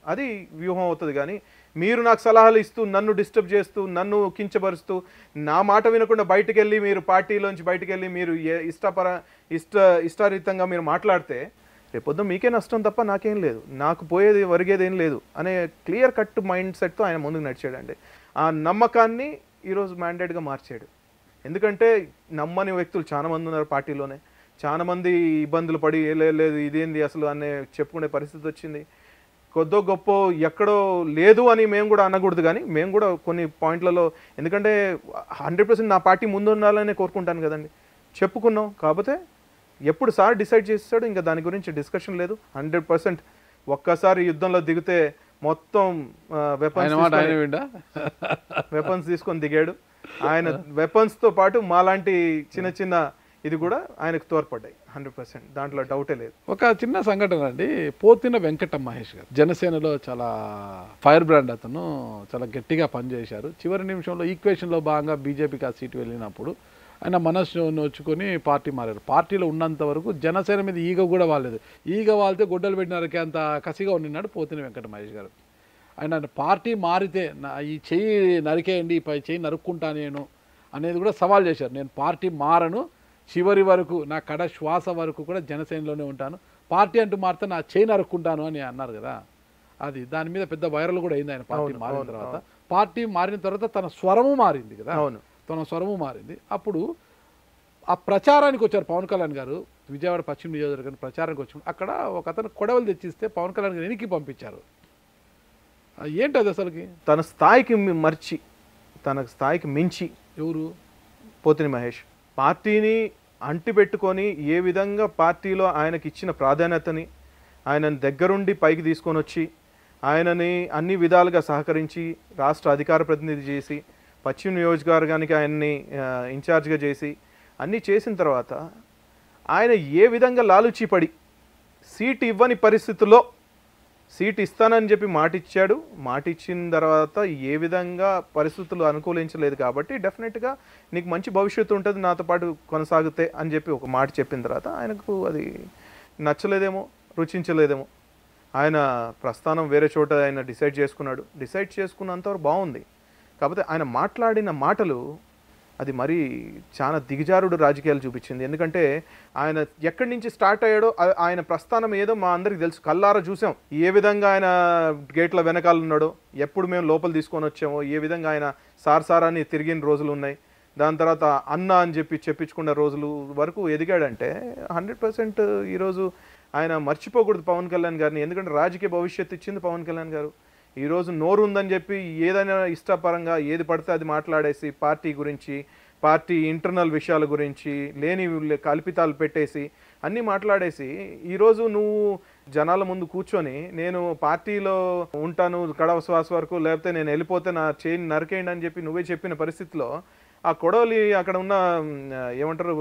అది వ్యూహం అవుతుంది. కానీ మీరు నాకు సలహాలు ఇస్తూ, నన్ను డిస్టర్బ్ చేస్తూ, నన్ను కించపరుస్తూ, నా మాట వినకుండా బయటికి వెళ్ళి, మీరు పార్టీలోంచి బయటికి వెళ్ళి మీరు ఇష్టారీతంగా మీరు మాట్లాడితే రేపొద్దు మీకే నష్టం తప్ప నాకేం లేదు, నాకు పోయేది ఒరిగేది ఏం లేదు అనే క్లియర్ కట్ మైండ్ సెట్తో ఆయన ముందుకు నడిచాడండి. ఆ నమ్మకాన్ని ఈరోజు మ్యాండేట్గా మార్చాడు. ఎందుకంటే నమ్మని వ్యక్తులు చాలామంది ఉన్నారు పార్టీలోనే, చాలామంది ఇబ్బందులు పడి లేదు ఇదేంది అసలు అనే చెప్పుకునే పరిస్థితి వచ్చింది. కొద్దో గొప్ప ఎక్కడో లేదు అని మేము కూడా అనకూడదు, కానీ మేము కూడా కొన్ని పాయింట్లలో, ఎందుకంటే 100% నా పార్టీ ముందు ఉండాలని కోరుకుంటాను కదండి, చెప్పుకున్నాం. కాకపోతే ఎప్పుడు సార్ డిసైడ్ చేస్తాడు, ఇంకా దాని గురించి డిస్కషన్ లేదు. 100% ఒక్కసారి యుద్ధంలో దిగితే మొత్తం వెపన్స్ తీసుకొని దిగాడు. ఆయన వెపన్స్తో పాటు మాలాంటి చిన్న ఇది కూడా ఆయనకు తోడ్పడ్డాయి 100%, దాంట్లో డౌటే లేదు. ఒక చిన్న సంఘటన అండి, పోతిన వెంకట మహేష్ గారు జనసేనలో చాలా ఫైర్ బ్రాండ్, అతను చాలా గట్టిగా పనిచేశారు. చివరి నిమిషంలో ఈక్వేషన్లో భాగంగా బీజేపీకి ఆ సీటు వెళ్ళినప్పుడు ఆయన మనసు నోచుకొని పార్టీ మారారు. పార్టీలో ఉన్నంత వరకు జనసేన మీద ఈగ కూడా వాలేదు. ఈగ వాళ్తే గొడ్డలు పెట్టినారకి అంత కసిగా ఉండినాడు పోతిన వెంకట మహేష్ గారు. ఆయన పార్టీ మారితే ఈ చెయ్యి నరికేయండి, పై చెయ్యి నరుక్కుంటా నేను అనేది కూడా సవాల్ చేశారు. నేను పార్టీ మారను, చివరి వరకు నా కడ శ్వాస వరకు కూడా జనసేనలోనే ఉంటాను, పార్టీ అంటూ మారితే నా చెయ్యి నరుక్కుంటాను అని అన్నారు కదా. అది దాని మీద పెద్ద వైరల్ కూడా అయింది. ఆయన పార్టీ మారిన తర్వాత, పార్టీ మారిన తర్వాత తన స్వరము మారింది కదా, తన స్వరము మారింది. అప్పుడు ఆ ప్రచారానికి వచ్చారు పవన్ కళ్యాణ్ గారు, విజయవాడ పశ్చిమ నియోజకవర్గానికి ప్రచారానికి వచ్చి అక్కడ ఒక అతను కొడవలు తెచ్చిస్తే పవన్ కళ్యాణ్ గారు వెనక్కి పంపించారు. ఏంటి అది అసలుకి? తన స్థాయికి మర్చి, తన స్థాయికి మించి ఎవరు పోతిన మహేష్ పార్టీని అంటిపెట్టుకొని ఏ విధంగా పార్టీలో ఆయనకి ఇచ్చిన ప్రాధాన్యతని ఆయనని దగ్గరుండి పైకి తీసుకొని వచ్చి ఆయనని అన్ని విధాలుగా సహకరించి రాష్ట్ర అధికార ప్రతినిధి చేసి పశ్చిమ నియోజకవర్గానికి ఆయన్ని ఇన్ఛార్జ్గా చేసి అన్నీ చేసిన తర్వాత ఆయన ఏ విధంగా లాలుచీపడి సీట్ ఇవ్వని పరిస్థితుల్లో సీట్ ఇస్తానని చెప్పి మాట ఇచ్చాడు. మాట ఇచ్చిన తర్వాత ఏ విధంగా పరిస్థితులు అనుకూలించలేదు కాబట్టి డెఫినెట్గా నీకు మంచి భవిష్యత్తు ఉంటుంది నాతో పాటు కొనసాగితే అని చెప్పి ఒక మాట చెప్పిన తర్వాత ఆయనకు అది నచ్చలేదేమో, రుచించలేదేమో. ఆయన ప్రస్థానం వేరే చోట ఆయన డిసైడ్ చేసుకున్నంతవరకు బాగుంది. కాకపోతే ఆయన మాట్లాడిన మాటలు అది మరీ చాలా దిగజారుడు రాజకీయాలు చూపించింది. ఎందుకంటే ఆయన ఎక్కడి నుంచి స్టార్ట్ అయ్యాడో ఆయన ప్రస్థానం ఏదో మా అందరికి తెలుసు, కల్లారా చూసాం. ఏ విధంగా ఆయన గేట్ల వెనకాల ఉన్నాడో, ఎప్పుడు మేము లోపల తీసుకొని వచ్చామో, ఏ విధంగా ఆయన సార్సారాన్ని తిరిగిన రోజులు ఉన్నాయి. దాని తర్వాత అన్న అని చెప్పించుకున్న రోజులు వరకు ఎదిగాడంటే 100% ఈరోజు ఆయన మర్చిపోకూడదు పవన్ కళ్యాణ్ గారిని. ఎందుకంటే రాజకీయ భవిష్యత్తు ఇచ్చింది పవన్ కళ్యాణ్ గారు. ఈరోజు నోరు ఉందని చెప్పి ఏదైనా ఇష్టపరంగా ఏది పడితే అది మాట్లాడేసి పార్టీ గురించి, పార్టీ ఇంటర్నల్ విషయాల గురించి లేని కల్పితాలు పెట్టేసి అన్నీ మాట్లాడేసి ఈరోజు నువ్వు జనాల ముందు కూర్చొని నేను పార్టీలో ఉంటాను కడవ శ్వాస వరకు, లేకపోతే నేను వెళ్ళిపోతే నా చేయిని నరికేయండి అని చెప్పి నువ్వే చెప్పిన పరిస్థితిలో ఆ కొడవలి అక్కడ ఉన్న ఏమంటారు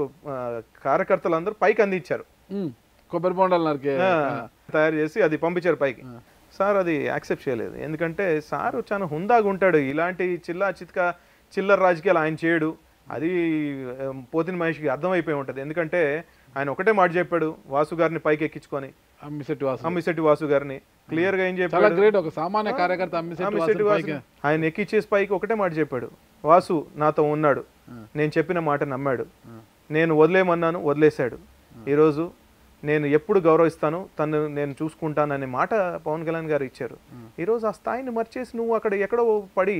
కార్యకర్తలు అందరూ పైకి అందించారు, కొబ్బరి బొండాలు నరికే తయారు చేసి అది పంపించారు పైకి. సార్ అది యాక్సెప్ట్ చేయలేదు. ఎందుకంటే సార్ చాలా హుందాగా ఉంటాడు. ఇలాంటి చిల్లర రాజకీయాలు ఆయన చేయడు. అది పోతిన మహేష్కి అర్థమైపోయి ఉంటుంది. ఎందుకంటే ఆయన ఒకటే మాట చెప్పాడు, వాసు గారిని పైకి ఎక్కించుకొని, అమ్మిశెట్టి వాసు గారిని క్లియర్గా ఏం చెప్పాడు, ఒక సామాన్య కార్యకర్త ఆయన ఎక్కించేసి పైకి ఒకటే మాట చెప్పాడు, వాసు నాతో ఉన్నాడు, నేను చెప్పిన మాట నమ్మాడు, నేను వదిలేమన్నాను వదిలేశాడు, ఈరోజు నేను ఎప్పుడు గౌరవిస్తాను, తను నేను చూసుకుంటాను అనే మాట పవన్ కళ్యాణ్ గారు ఇచ్చారు. ఈరోజు ఆ స్థాయిని మర్చేసి నువ్వు అక్కడ ఎక్కడో పడి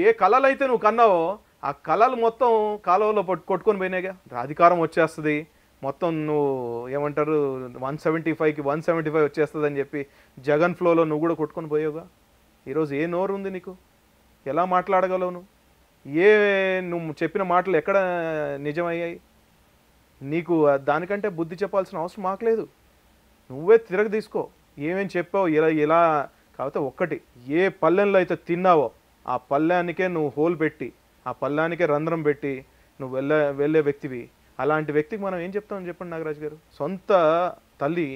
ఏ కళలు అయితే నువ్వు కన్నావో ఆ కళలు మొత్తం కాలువలో కొట్టుకొని పోయినాయిగా. అధికారం వచ్చేస్తుంది మొత్తం, నువ్వు ఏమంటారు 175కి 175 వచ్చేస్తుంది అని చెప్పి జగన్ ఫ్లోలో నువ్వు కూడా కొట్టుకొని పోయావుగా. ఈరోజు ఏ నోరు ఉంది నీకు? ఎలా మాట్లాడగలవు నువ్వు? నువ్వు చెప్పిన మాటలు ఎక్కడ నిజమయ్యాయి? నీకు దానికంటే బుద్ధి చెప్పాల్సిన అవసరం మాకు లేదు. నువ్వే తిరగ తీసుకో, ఏమేమి చెప్పావు ఇలా కాకపోతే ఒక్కటి, ఏ పల్లెంలో అయితే తిన్నావో ఆ పల్లెనికే నువ్వు హోల్ పెట్టి, ఆ పల్లెనికే రంధ్రం పెట్టి నువ్వు వెళ్ళే వ్యక్తివి. అలాంటి వ్యక్తికి మనం ఏం చెప్తామని చెప్పండి నాగరాజు గారు? సొంత తల్లి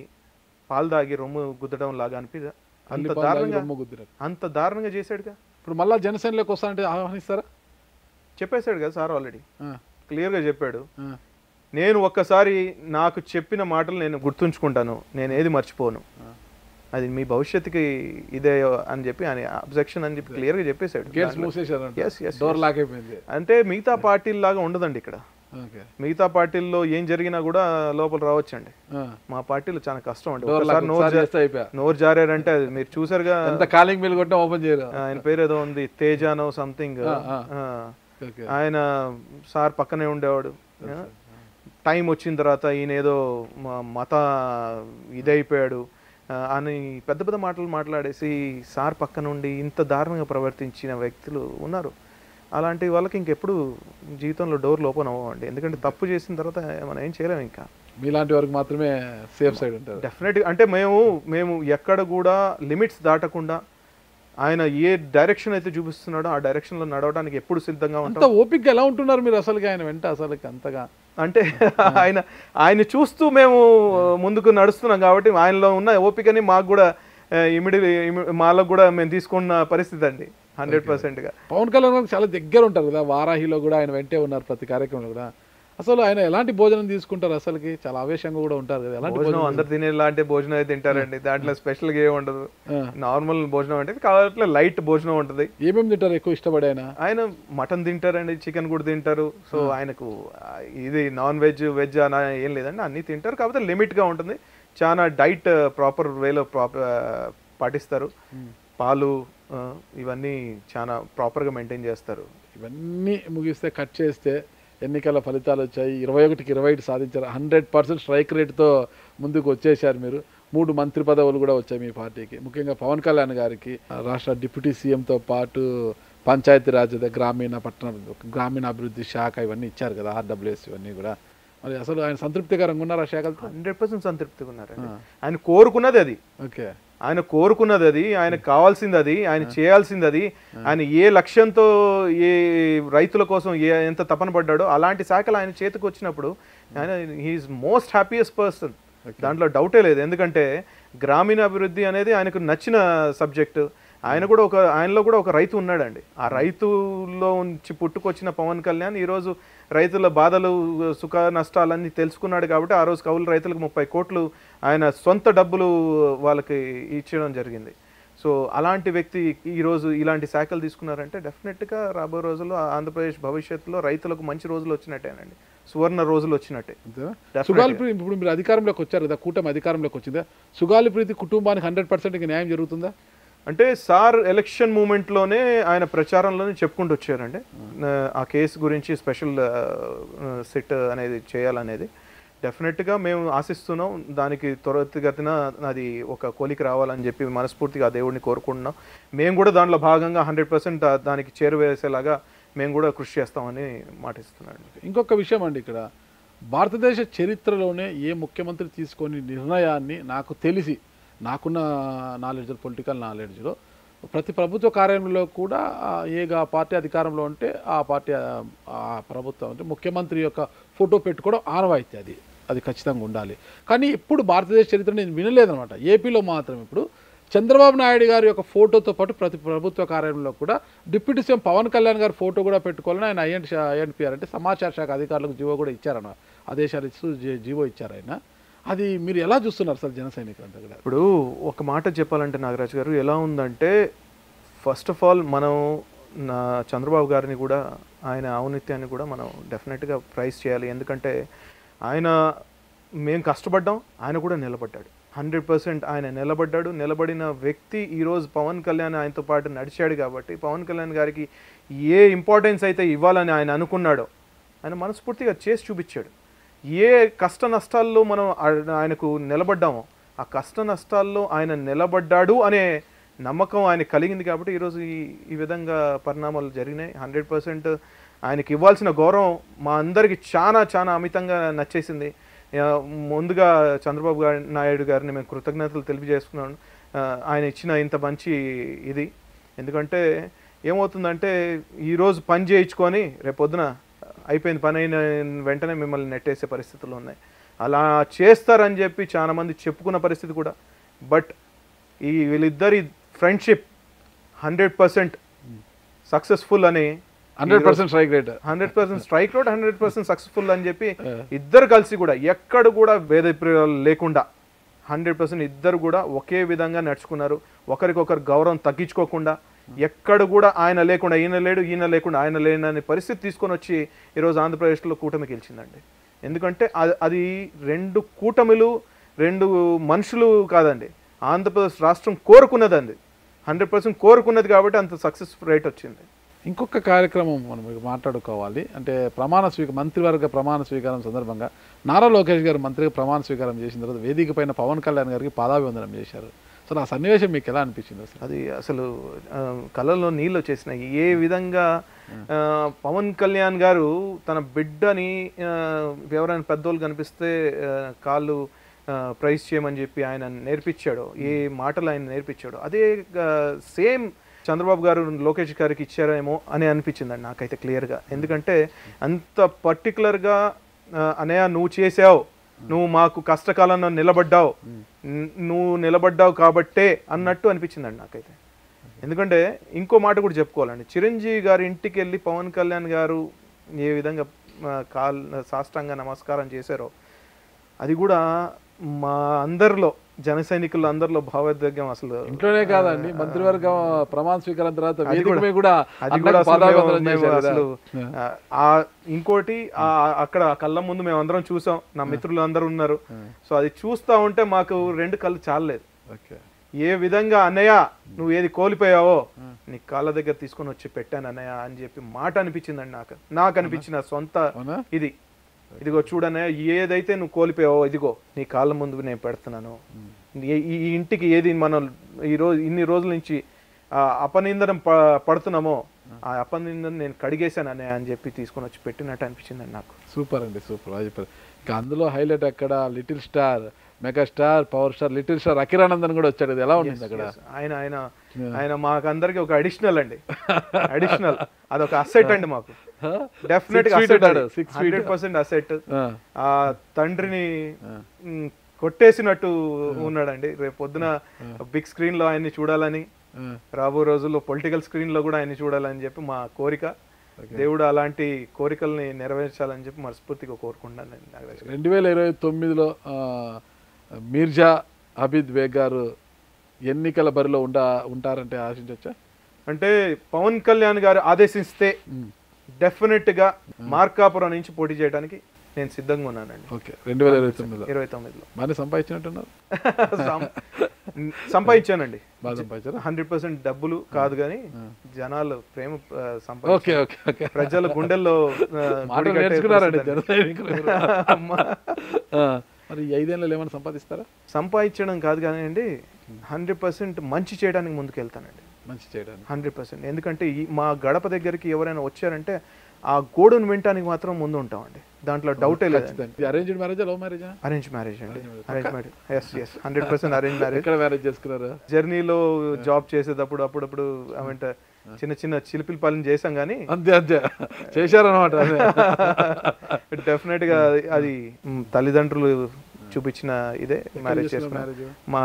పాలు దాగి రొమ్ము గుద్దడం లాగా అనిపిదా? అంత దారుణంగా చేశాడుగా. ఇప్పుడు మళ్ళీ జనసేనలోకి వస్తానంటే ఆహ్వానిస్తారా? చెప్పేశాడు కదా సార్, ఆల్రెడీ క్లియర్గా చెప్పాడు. నేను ఒక్కసారి నాకు చెప్పిన మాటలు నేను గుర్తుంచుకుంటాను, నేను ఏది మర్చిపోను, అది మీ భవిష్యత్తుకి ఇదే అని చెప్పి ఆయన అబ్జెక్షన్ అని చెప్పి క్లియర్గా చెప్పేశాడు. అంటే మిగతా పార్టీలాగా ఉండదండి ఇక్కడ. మిగతా పార్టీల్లో ఏం జరిగినా కూడా లోపల రావచ్చండి. మా పార్టీలో చాలా కష్టం అండి. ఒకసారి నోరు జారారంటే అది మీరు చూసారుగా, కాలింగ్ బిల్ కొట్టినా ఓపెన్ చేయరు. ఆయన పేరు ఏదో ఉంది, తేజానో సంథింగ్. ఆయన సార్ పక్కనే ఉండేవాడు. టైం వచ్చిన తర్వాత ఈయన ఏదో మత ఇదైపోయాడు అని పెద్ద పెద్ద మాటలు మాట్లాడేసి సార్ పక్కన ఉండి ఇంత దారుణంగా ప్రవర్తించిన వ్యక్తులు ఉన్నారు. అలాంటి వాళ్ళకి ఇంకెప్పుడు జీవితంలో డోర్లు ఓపెన్ అవ్వండి. ఎందుకంటే తప్పు చేసిన తర్వాత మనం ఏం చేయలేము. ఇంకా మీలాంటి వరకు మాత్రమే సేఫ్ సైడ్ ఉంటారు. డెఫినెట్గా అంటే మేము ఎక్కడ కూడా లిమిట్స్ దాటకుండా ఆయన ఏ డైరెక్షన్ అయితే చూపిస్తున్నాడో ఆ డైరెక్షన్లో నడవడానికి ఎప్పుడు సిద్ధంగా ఉంటాం. ఓపిక ఎలా ఉంటున్నారు మీరు అసలుకి ఆయన వెంట? అసలుకి అంతగా అంటే ఆయన చూస్తూ మేము ముందుకు నడుస్తున్నాం కాబట్టి ఆయనలో ఉన్న ఓపికని మాకు కూడా మాలో కూడా మేము తీసుకున్న పరిస్థితి అండి. 100%గా పవన్ కళ్యాణ్ చాలా దగ్గర ఉంటారు కదా, వారాహిలో కూడా ఆయన వెంటే ఉన్నారు ప్రతి కార్యక్రమంలో కూడా. అసలు ఆయన ఎలాంటి భోజనం తీసుకుంటారు? అసలుకి చాలా ఆవేశంగా కూడా ఉంటారు కదా. ఎలాంటి భోజనం? అందరు తినేలాంటి భోజనం అయితే తింటారండి, దాంట్లో స్పెషల్గా ఏమి ఉండదు. నార్మల్ భోజనం అంటే కాబట్టి లైట్ భోజనం ఉంటుంది. ఏమేమి తింటారు ఎక్కువ ఇష్టపడి? ఆయన మటన్ తింటారండి, చికెన్ కూడా తింటారు. సో ఆయనకు ఇది నాన్ వెజ్ వెజ్ అని ఏం లేదండి, అన్నీ తింటారు. కాకపోతే లిమిట్గా ఉంటుంది. చాలా డైట్ ప్రాపర్ వేలో పాటిస్తారు. పాలు ఇవన్నీ చాలా ప్రాపర్గా మెయింటైన్ చేస్తారు. ఇవన్నీ ముగిస్తే కట్ చేస్తే ఎన్నికల ఫలితాలు వచ్చాయి. 21కి 21 సాధించారు. 100% స్ట్రైక్ రేట్తో ముందుకు వచ్చేసారు మీరు. 3 మంత్రి పదవులు కూడా వచ్చాయి మీ పార్టీకి. ముఖ్యంగా పవన్ కళ్యాణ్ గారికి రాష్ట్ర డిప్యూటీ సీఎంతో పాటు పంచాయతీరాజ్, గ్రామీణాభివృద్ధి శాఖ ఇవన్నీ ఇచ్చారు కదా, RWS ఇవన్నీ కూడా. మరి అసలు ఆయన సంతృప్తికరంగా ఉన్నారు ఆ శాఖలతో? 100% సంతృప్తిగా ఉన్నారు. ఆయన కోరుకున్నది అది. ఓకే, ఆయన కోరుకున్నది అది, ఆయనకు కావాల్సింది అది, ఆయన చేయాల్సింది అది. ఆయన ఏ లక్ష్యంతో ఏ రైతుల కోసం ఎంత తపన పడ్డాడో అలాంటి శాఖలు ఆయన చేతికి వచ్చినప్పుడు ఆయన హీఈస్ మోస్ట్ హ్యాపీయెస్ట్ పర్సన్. దాంట్లో డౌటే లేదు. ఎందుకంటే గ్రామీణాభివృద్ధి అనేది ఆయనకు నచ్చిన సబ్జెక్టు. ఆయనలో కూడా ఒక రైతు ఉన్నాడండి. ఆ రైతుల్లో నుంచి పుట్టుకొచ్చిన పవన్ కళ్యాణ్ ఈరోజు రైతుల బాధలు సుఖ నష్టాలన్నీ తెలుసుకున్నాడు కాబట్టి ఆ రోజు కౌలు రైతులకు 30 కోట్లు ఆయన సొంత డబ్బులు వాళ్ళకి ఇచ్చడం జరిగింది. సో అలాంటి వ్యక్తి ఈరోజు ఇలాంటి శాఖలు తీసుకున్నారంటే డెఫినెట్గా రాబోయే రోజుల్లో ఆంధ్రప్రదేశ్ భవిష్యత్తులో రైతులకు మంచి రోజులు వచ్చినట్టేనండి, సువర్ణ రోజులు వచ్చినట్టే. సుగాలి ప్రీతి ఇప్పుడు మీరు అధికారంలోకి వచ్చారు కదా, కూటమి అధికారంలోకి వచ్చిందా, సుగాలి ప్రీతి కుటుంబానికి 100% న్యాయం జరుగుతుందా? అంటే సార్ ఎలక్షన్ మూమెంట్లోనే ఆయన ప్రచారంలోనే చెప్పుకుంటూ వచ్చారండి ఆ కేసు గురించి స్పెషల్ సిట్ అనేది చేయాలనేది. డెఫినెట్గా మేము ఆశిస్తున్నాం. దానికి త్వరితగతిన అది ఒక కొలికి రావాలని చెప్పి మనస్ఫూర్తిగా ఆ దేవుడిని కోరుకుంటున్నాం. మేము కూడా దాంట్లో భాగంగా 100% దానికి చేరువేసేలాగా మేము కూడా కృషి చేస్తామని మాటిస్తున్నాను. ఇంకొక విషయం అండి, ఇక్కడ భారతదేశ చరిత్రలోనే ఏ ముఖ్యమంత్రి తీసుకొని నిర్ణయాన్ని నాకు తెలిసి నాకున్న నాలెడ్జ్, పొలిటికల్ నాలెడ్జ్లో ప్రతి ప్రభుత్వ కార్యాలయంలో కూడా పార్టీ అధికారంలో ఉంటే ఆ పార్టీ ఆ ప్రభుత్వం అంటే ముఖ్యమంత్రి యొక్క ఫోటో పెట్టుకోవడం ఆనవాయితీ. అది ఖచ్చితంగా ఉండాలి. కానీ ఇప్పుడు భారతదేశ చరిత్ర నేను వినలేదనమాట. ఏపీలో మాత్రం ఇప్పుడు చంద్రబాబు నాయుడు గారి యొక్క ఫోటోతో పాటు ప్రతి ప్రభుత్వ కార్యాలయంలో కూడా డిప్యూటీ సీఎం పవన్ కళ్యాణ్ గారి ఫోటో కూడా పెట్టుకోవాలని ఆయన ఐఎన్పిఆర్ అంటే సమాచార శాఖ అధికారులకు జీవో కూడా ఇచ్చారన్న ఆదేశాలు ఇస్తూ జీవో ఇచ్చారు ఆయన. అది మీరు ఎలా చూస్తున్నారు సార్ జన సైనికులంతా కూడా? ఇప్పుడు ఒక మాట చెప్పాలంటే నాగరాజు గారు ఎలా ఉందంటే, ఫస్ట్ ఆఫ్ ఆల్ మనం చంద్రబాబు గారిని కూడా ఆయన ఔన్నత్యాన్ని కూడా మనం డెఫినెట్గా ప్రైజ్ చేయాలి. ఎందుకంటే ఆయన మేము కష్టపడ్డాం, ఆయన కూడా నిలబడ్డాడు. 100% ఆయన నిలబడ్డాడు. నిలబడిన వ్యక్తి ఈరోజు పవన్ కళ్యాణ్ ఆయనతో పాటు నడిచాడు కాబట్టి పవన్ కళ్యాణ్ గారికి ఏ ఇంపార్టెన్స్ అయితే ఇవ్వాలని ఆయన అనుకున్నాడో ఆయన మనస్ఫూర్తిగా చేసి చూపించాడు. ఏ కష్ట నష్టాల్లో మనం ఆయనకు నిలబడ్డామో ఆ కష్ట నష్టాల్లో ఆయన నిలబడ్డాడు అనే నమ్మకం ఆయన కలిగింది కాబట్టి ఈరోజు ఈ విధంగా పరిణామాలు జరిగినాయి. 100% ఆయనకి ఇవ్వాల్సిన గౌరవం మా అందరికీ చాలా చాలా అమితంగా నచ్చేసింది. ముందుగా చంద్రబాబు నాయుడు గారిని మేము కృతజ్ఞతలు తెలియజేసుకున్నాను ఆయన ఇచ్చిన ఇంత మంచి ఇది. ఎందుకంటే ఏమవుతుందంటే ఈరోజు పని చేయించుకొని రేపొద్దున అయిపోయింది పని అయిన వెంటనే మిమ్మల్ని నెట్టేసే పరిస్థితులు ఉన్నాయి. అలా చేస్తారని చెప్పి చాలామంది చెప్పుకున్న పరిస్థితి కూడా. బట్ వీళ్ళిద్దరి ఫ్రెండ్షిప్ 100% సక్సెస్ఫుల్ అని 100% strike rate 100% strike rate 100% successful అని చెప్పి ఇద్దరు కలిసి కూడా ఎక్కడ కూడా భేదప్రియాలు లేకుండా 100% ఇద్దరు కూడా ఒకే విధంగా నడుచుకున్నారు. ఒకరికొకరు గౌరవం తగ్గించుకోకుండా ఎక్కడ కూడా ఆయన లేకుండా ఈయన లేడు, ఈయన లేకుండా ఆయన లేననే పరిస్థితి తీసుకొని వచ్చి ఈరోజు ఆంధ్రప్రదేశ్లో కూటమి గెలిచిందండి. ఎందుకంటే అది రెండు కూటమిలు రెండు మనుషులు కాదండి, ఆంధ్రప్రదేశ్ రాష్ట్రం కోరుకున్నదండి. 100% కోరుకున్నది కాబట్టి అంత సక్సెస్ రేట్ వచ్చింది. ఇంకొక కార్యక్రమం మనం మాట్లాడుకోవాలి. అంటే మంత్రివర్గ ప్రమాణ స్వీకారం సందర్భంగా నారా లోకేష్ గారు మంత్రిగా ప్రమాణ స్వీకారం చేసిన తర్వాత వేదిక పైన పవన్ కళ్యాణ్ గారికి పాదాభివందనం చేశారు. అసలు ఆ సన్నివేశం మీకు ఎలా అనిపించింది? అది అసలు కళ్ళల్లో నీళ్ళు వచ్చేసినాయి. ఏ విధంగా పవన్ కళ్యాణ్ గారు తన బిడ్డని ఎవరైనా పెద్దోళ్ళు కనిపిస్తే కాళ్ళు ప్రైజ్ చేయమని చెప్పి ఆయన నేర్పించాడో, ఏ మాటలు ఆయన నేర్పించాడో అదే సేమ్ చంద్రబాబు గారు లోకేష్ గారికి ఇచ్చారేమో అని అనిపించిందండి నాకైతే క్లియర్గా. ఎందుకంటే అంత పర్టికులర్గా అనయ్య నువ్వు చేసావు, నువ్వు మాకు కష్టకాలంలో నిలబడ్డావు, నువ్వు నిలబడ్డావు కాబట్టే అన్నట్టు అనిపించిందండి నాకైతే. ఎందుకంటే ఇంకో మాట కూడా చెప్పుకోవాలండి, చిరంజీవి గారి ఇంటికి వెళ్ళి పవన్ కళ్యాణ్ గారు ఏ విధంగా సాష్టాంగ నమస్కారం చేశారో అది కూడా మా అందరిలో జన సైనికులు అందరిలో భావోద్వేగం. అసలు ఇంట్లోనే కాదండి, మంత్రివర్గం ప్రమాణ స్వీకారం తర్వాత అసలు ఇంకోటి అక్కడ కళ్ళ ముందు మేము అందరం చూసాం, నా మిత్రులు అందరూ ఉన్నారు. సో అది చూస్తా ఉంటే మాకు రెండు కళ్ళు చాలలేదు. ఏ విధంగా అన్నయ్య నువ్వు ఏది కోల్పోయావో నీ కాళ్ళ దగ్గర తీసుకొని వచ్చి పెట్టాను అన్నయ్య అని చెప్పి మాట అనిపించిందండి నాకు అనిపించిన సొంత ఇది. ఇదిగో చూడన్నయ్య ఏదైతే నువ్వు కోల్పోయావో ఇదిగో నీ కాళ్ళ ముందు నేను పెడుతున్నాను. ఈ ఇంటికి ఏది మనం ఇన్ని రోజుల నుంచి అపనిందనం పడుతున్నామో ఆ అపనిందనం నేను కడిగేశాను అన్నయ్య అని చెప్పి తీసుకొని వచ్చి పెట్టినట్టు అనిపించిందండి నాకు. సూపర్ అండి, సూపర్ చెప్పారు. ఇంకా అందులో హైలైట్ అక్కడ little star, megastar, power star, little star Akiranandan కూడా వచ్చాడు. ఎలా ఉంటుంది అక్కడ? ఆయన మాకందరికి ఒక అడిషనల్ అండి, అడిషనల్ అదొక అసెట్ అండి మాకు. డెఫినెట్ గా 100% అసెట్. ఆ తండ్రిని కొట్టేసినట్టు ఉన్నాడండి. రేపు పొద్దున బిగ్ స్క్రీన్ లో ఆయన్ని చూడాలని, రాబో రోజుల్లో పొలిటికల్ స్క్రీన్ లో కూడా ఆయన్ని చూడాలని చెప్పి మా కోరిక. దేవుడు అలాంటి కోరికల్ని నెరవేర్చాలని చెప్పి మనస్ఫూర్తిగా కోరుకుంటాను. 2029లో మీర్జా హబీద్ బేగ్ గారు ఎన్నికల బరిలో ఉంటారంటే ఆశించవచ్చా? అంటే పవన్ కళ్యాణ్ గారు ఆదేశిస్తే డెఫినెట్ గా మార్కాపురం నుంచి పోటీ చేయడానికి నేను సిద్ధంగా ఉన్నానండి. ఓకే, 2029లో బాగా సంపాదించినట్టున్నారు? సంపాదించానండి, బాగా సంపాదించారు. 100% డబ్బులు కాదు కానీ జనాలు ప్రేమ సంపాదించారు, ప్రజల గుండెల్లో నేర్చుకున్నారండి. మరి 5 ఏళ్ళలో ఏమైనా సంపాదిస్తారా? సంపాదించడం కాదు కానీ అండి 100% మంచి చేయడానికి ముందుకు వెళ్తానండి. మంచి చేయడానికి 100%. ఎందుకంటే మా గడప దగ్గరికి ఎవరైనా వచ్చారంటే ఆ గోడును వినటానికి మాత్రం ముందు ఉంటామండి, దాంట్లో డౌటే లేదు. అరేంజ్డ్ మ్యారేజా, లవ్ మ్యారేజా? అరేంజ్ మ్యారేజ్ అండి. Arrange marriage, yes 100% arrange marriage. ఎక్కడ మ్యారేజ్ చేసుకున్నారా? జర్నీలో జాబ్ చేసేటప్పుడు అప్పుడప్పుడు ఏమంటే చిన్న చిన్న చిలిపిలి పాలన చేసాం కానీ అంతే చేశారనమాట. డెఫినెట్ గా అది తల్లిదండ్రులు చూపించిన ఇదే మ్యారేజ్ చేసుకున్నాను. మ్యారేజ్ మా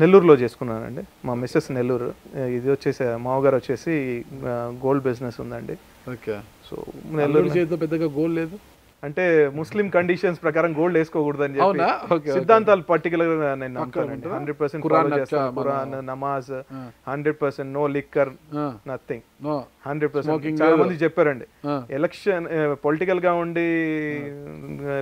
నెల్లూరులో చేసుకున్నానండి. మా మిస్సెస్ నెల్లూరు. ఇది వచ్చేసి మామగారు వచ్చేసి గోల్డ్ బిజినెస్ ఉందండి. ఓకే. సో నెల్లూరు చేతితో పెద్దగా గోల్ లేదు అంటే ముస్లిం కండిషన్స్ ప్రకారం గోల్డ్ వేసుకోకూడదని చెప్పి అవునా? ఓకే. సిద్ధాంతాలు పర్టికులర్ గా నేను నమ్ముతానండి. ఉంటుందా? 100% ఖురాన్ ఫాలో చేస్తాను. అచ్చా, ఖురాన్, నమాజ్, 100% no liquor, nothing. No 100% Smoking చాలా లేదు. మంది చెప్పారండి. ఆ. ఎలక్షన్ పొలిటికల్ గా ఉండి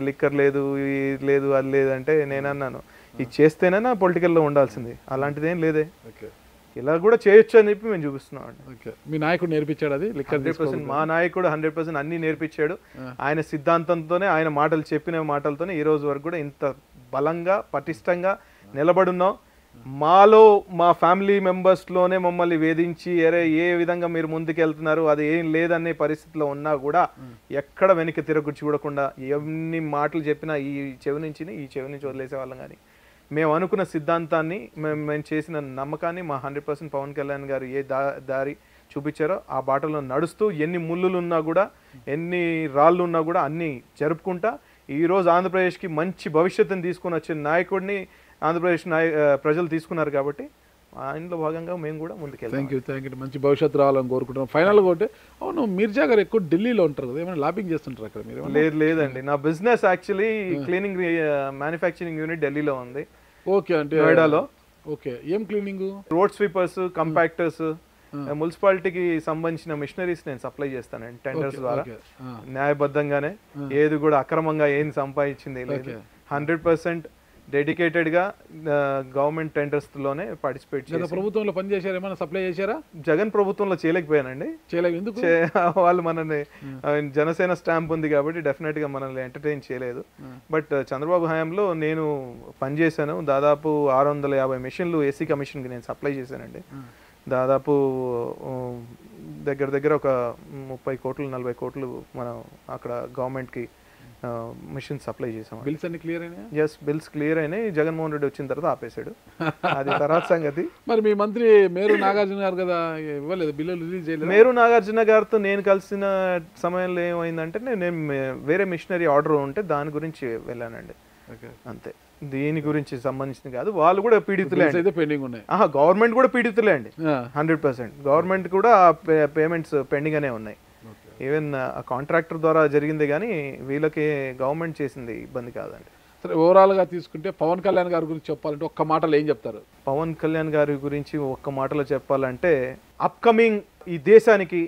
లిక్కర్ లేదు, ఇది లేదు, అది లేదు అంటే నేను అన్నాను ఇది చేస్తేనే పొలిటికల్ లో ఉండాల్సింది, అలాంటిదేం లేదే, ఓకే. ఇలా కూడా చేయొచ్చు అని చెప్పి మేము చూపిస్తున్నాం అండి. ఓకే. మీ నాయకుడు నేర్పించాడు అది లిక్కర్ 100% మా నాయకుడు 100% అన్ని నేర్పించాడు. ఆయన సిద్ధాంతంతోనే, ఆయన మాటలు చెప్పిన మాటలతోనే ఈ రోజు వరకు కూడా ఇంత బలంగా పటిష్టంగా నిలబడున్నాం. మాలో మా ఫ్యామిలీ మెంబర్స్లోనే మమ్మల్ని వేధించి ఏ విధంగా మీరు ముందుకు వెళ్తున్నారు అది ఏం లేదనే పరిస్థితిలో ఉన్నా కూడా ఎక్కడ వెనక్కి తిరగ చూడకుండా ఎన్ని మాటలు చెప్పినా ఈ చెవి నుంచి వదిలేసే వాళ్ళం. కానీ మేము అనుకున్న సిద్ధాంతాన్ని మేము చేసిన నమ్మకాన్ని మా 100% పవన్ కళ్యాణ్ గారు ఏ దారి చూపించారో ఆ బాటలో నడుస్తూ ఎన్ని ముళ్ళులు ఉన్నా కూడా ఎన్ని రాళ్ళు ఉన్నా కూడా అన్నీ జరుపుకుంటా ఈరోజు ఆంధ్రప్రదేశ్కి మంచి భవిష్యత్తుని తీసుకొని వచ్చిన నాయకుడిని ఆంధ్రప్రదేశ్ ప్రజలు తీసుకున్నారు కాబట్టి ఆయనలో భాగంగా మేము కూడా ముందుకెళ్తాం. Thank you. మంచి భవిష్యత్తు రావాలని కోరుకుంటున్నాం. ఫైనల్గా ఒకటి, అవును మిర్జా గారు ఎక్కువ ఢిల్లీలో ఉంటారు కదా, ఏమైనా లాబింగ్ చేస్తుంటారు అక్కడ మీరు? లేదండి, నా business actually cleaning manufacturing unit ఢిల్లీలో ఉంది. ఓకే. అంటే నోయిడాలో. ఓకే. ఏం క్లీనింగ్? రోడ్ స్వీపర్స్, కంపాక్టర్స్, మున్సిపాలిటీకి సంబంధించిన మిషనరీస్ నేను సప్లై చేస్తానండి టెండర్స్ ద్వారా. న్యాయబద్ధంగానే, ఏది కూడా అక్రమంగా ఏం సంపాదించింది లేదు. 100% డెడికేటెడ్ గా గవర్నమెంట్ టెండర్స్ లోనే పార్టిసిపేట్ చేశాను. ప్రభుత్వంలో పనిచేశారు, ఏమైనా సప్లై చేశారా? జగన్ ప్రభుత్వంలో చేయలేకపోయానండి. ఎందుకు? వాళ్ళు మనల్ని జనసేన స్టాంప్ ఉంది కాబట్టి డెఫినెట్ గా మనల్ని ఎంటర్టైన్ చేయలేదు. బట్ చంద్రబాబు హయాంలో నేను పనిచేశాను. దాదాపు 650 మెషిన్లు ఏసీ కమిషన్ కి నేను సప్లై చేశానండి. దాదాపు దగ్గర ఒక 30 కోట్లు 40 కోట్లు మనం అక్కడ గవర్నమెంట్ కి మిషన్ సప్లై చేసాం. బిల్స్ అన్ని క్లియర్ అయినాయి? ఎస్, బిల్స్ క్లియర్ అయినాయి. జగన్మోహన్ రెడ్డి వచ్చిన తర్వాత ఆపేశాడు, అది తర్వాత సంగతి. మరి మీ మంత్రి మేరు నాగార్జున గారు కదా, ఇవ్వలేదు బిల్లులు రిలీజ్ చేయలేదు? మేరు నాగార్జున గారితో నేను కలిసిన సమయంలో ఏమైందంటే నేను వేరే మిషనరీ ఆర్డర్ ఉంటే దాని గురించి వెళ్ళానండి, అంతే. దీని గురించి సంబంధించింది కాదు. వాళ్ళు కూడా పీడితులే, పెండింగ్ ఉన్నాయి. గవర్నమెంట్ కూడా పీడితులే అండి. 100% గవర్నమెంట్ కూడా పేమెంట్స్ పెండింగ్ అనే ఉన్నాయి. ఈవెన్ కాంట్రాక్టర్ ద్వారా జరిగింది కానీ వీళ్ళకి గవర్నమెంట్ చేసింది ఇబ్బంది కాదండి. సరే, ఓవరాల్ గా తీసుకుంటే పవన్ కళ్యాణ్ గారి గురించి చెప్పాలంటే ఒక్క మాటలో ఏం చెప్తారు? పవన్ కళ్యాణ్ గారి గురించి ఒక్క మాటలో చెప్పాలంటే అప్కమింగ్ ఈ దేశానికి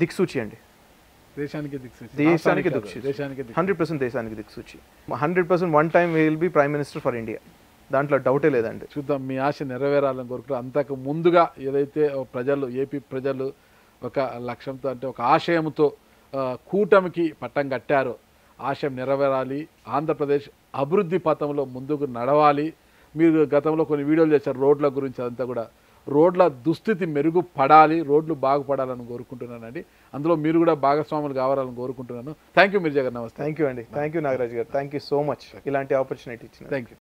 దిక్సూచి అండి. దేశానికి దిక్సూచి. 100% దేశానికి దిక్సూచి. 100% one time will be prime minister for India, దాంట్లో డౌటే లేదండి. చూద్దాం, మీ ఆశ నెరవేరాలని కోరుకుంటారు. అంతకు ముందుగా ఏదైతే ప్రజలు, ఏపీ ప్రజలు ఒక లక్ష్యంతో, అంటే ఒక ఆశయంతో కూటమికి పట్టం కట్టారో ఆశయం నెరవేరాలి, ఆంధ్రప్రదేశ్ అభివృద్ధి పథంలో ముందుకు నడవాలి. మీరు గతంలో కొన్ని వీడియోలు చేశారు రోడ్ల గురించి, అదంతా కూడా రోడ్ల దుస్థితి మెరుగుపడాలి, రోడ్లు బాగుపడాలని కోరుకుంటున్నానండి. అందులో మీరు కూడా భాగస్వాములు కావాలని కోరుకుంటున్నాను. థ్యాంక్ యూ మిర్జా గారు, నమస్తే. థ్యాంక్ యూ అండి. థ్యాంక్ యూ నాగరాజ్ గారు, థ్యాంక్ యూ సో మచ్ ఇలాంటి ఆపర్చునిటీ ఇచ్చిన. Thank you.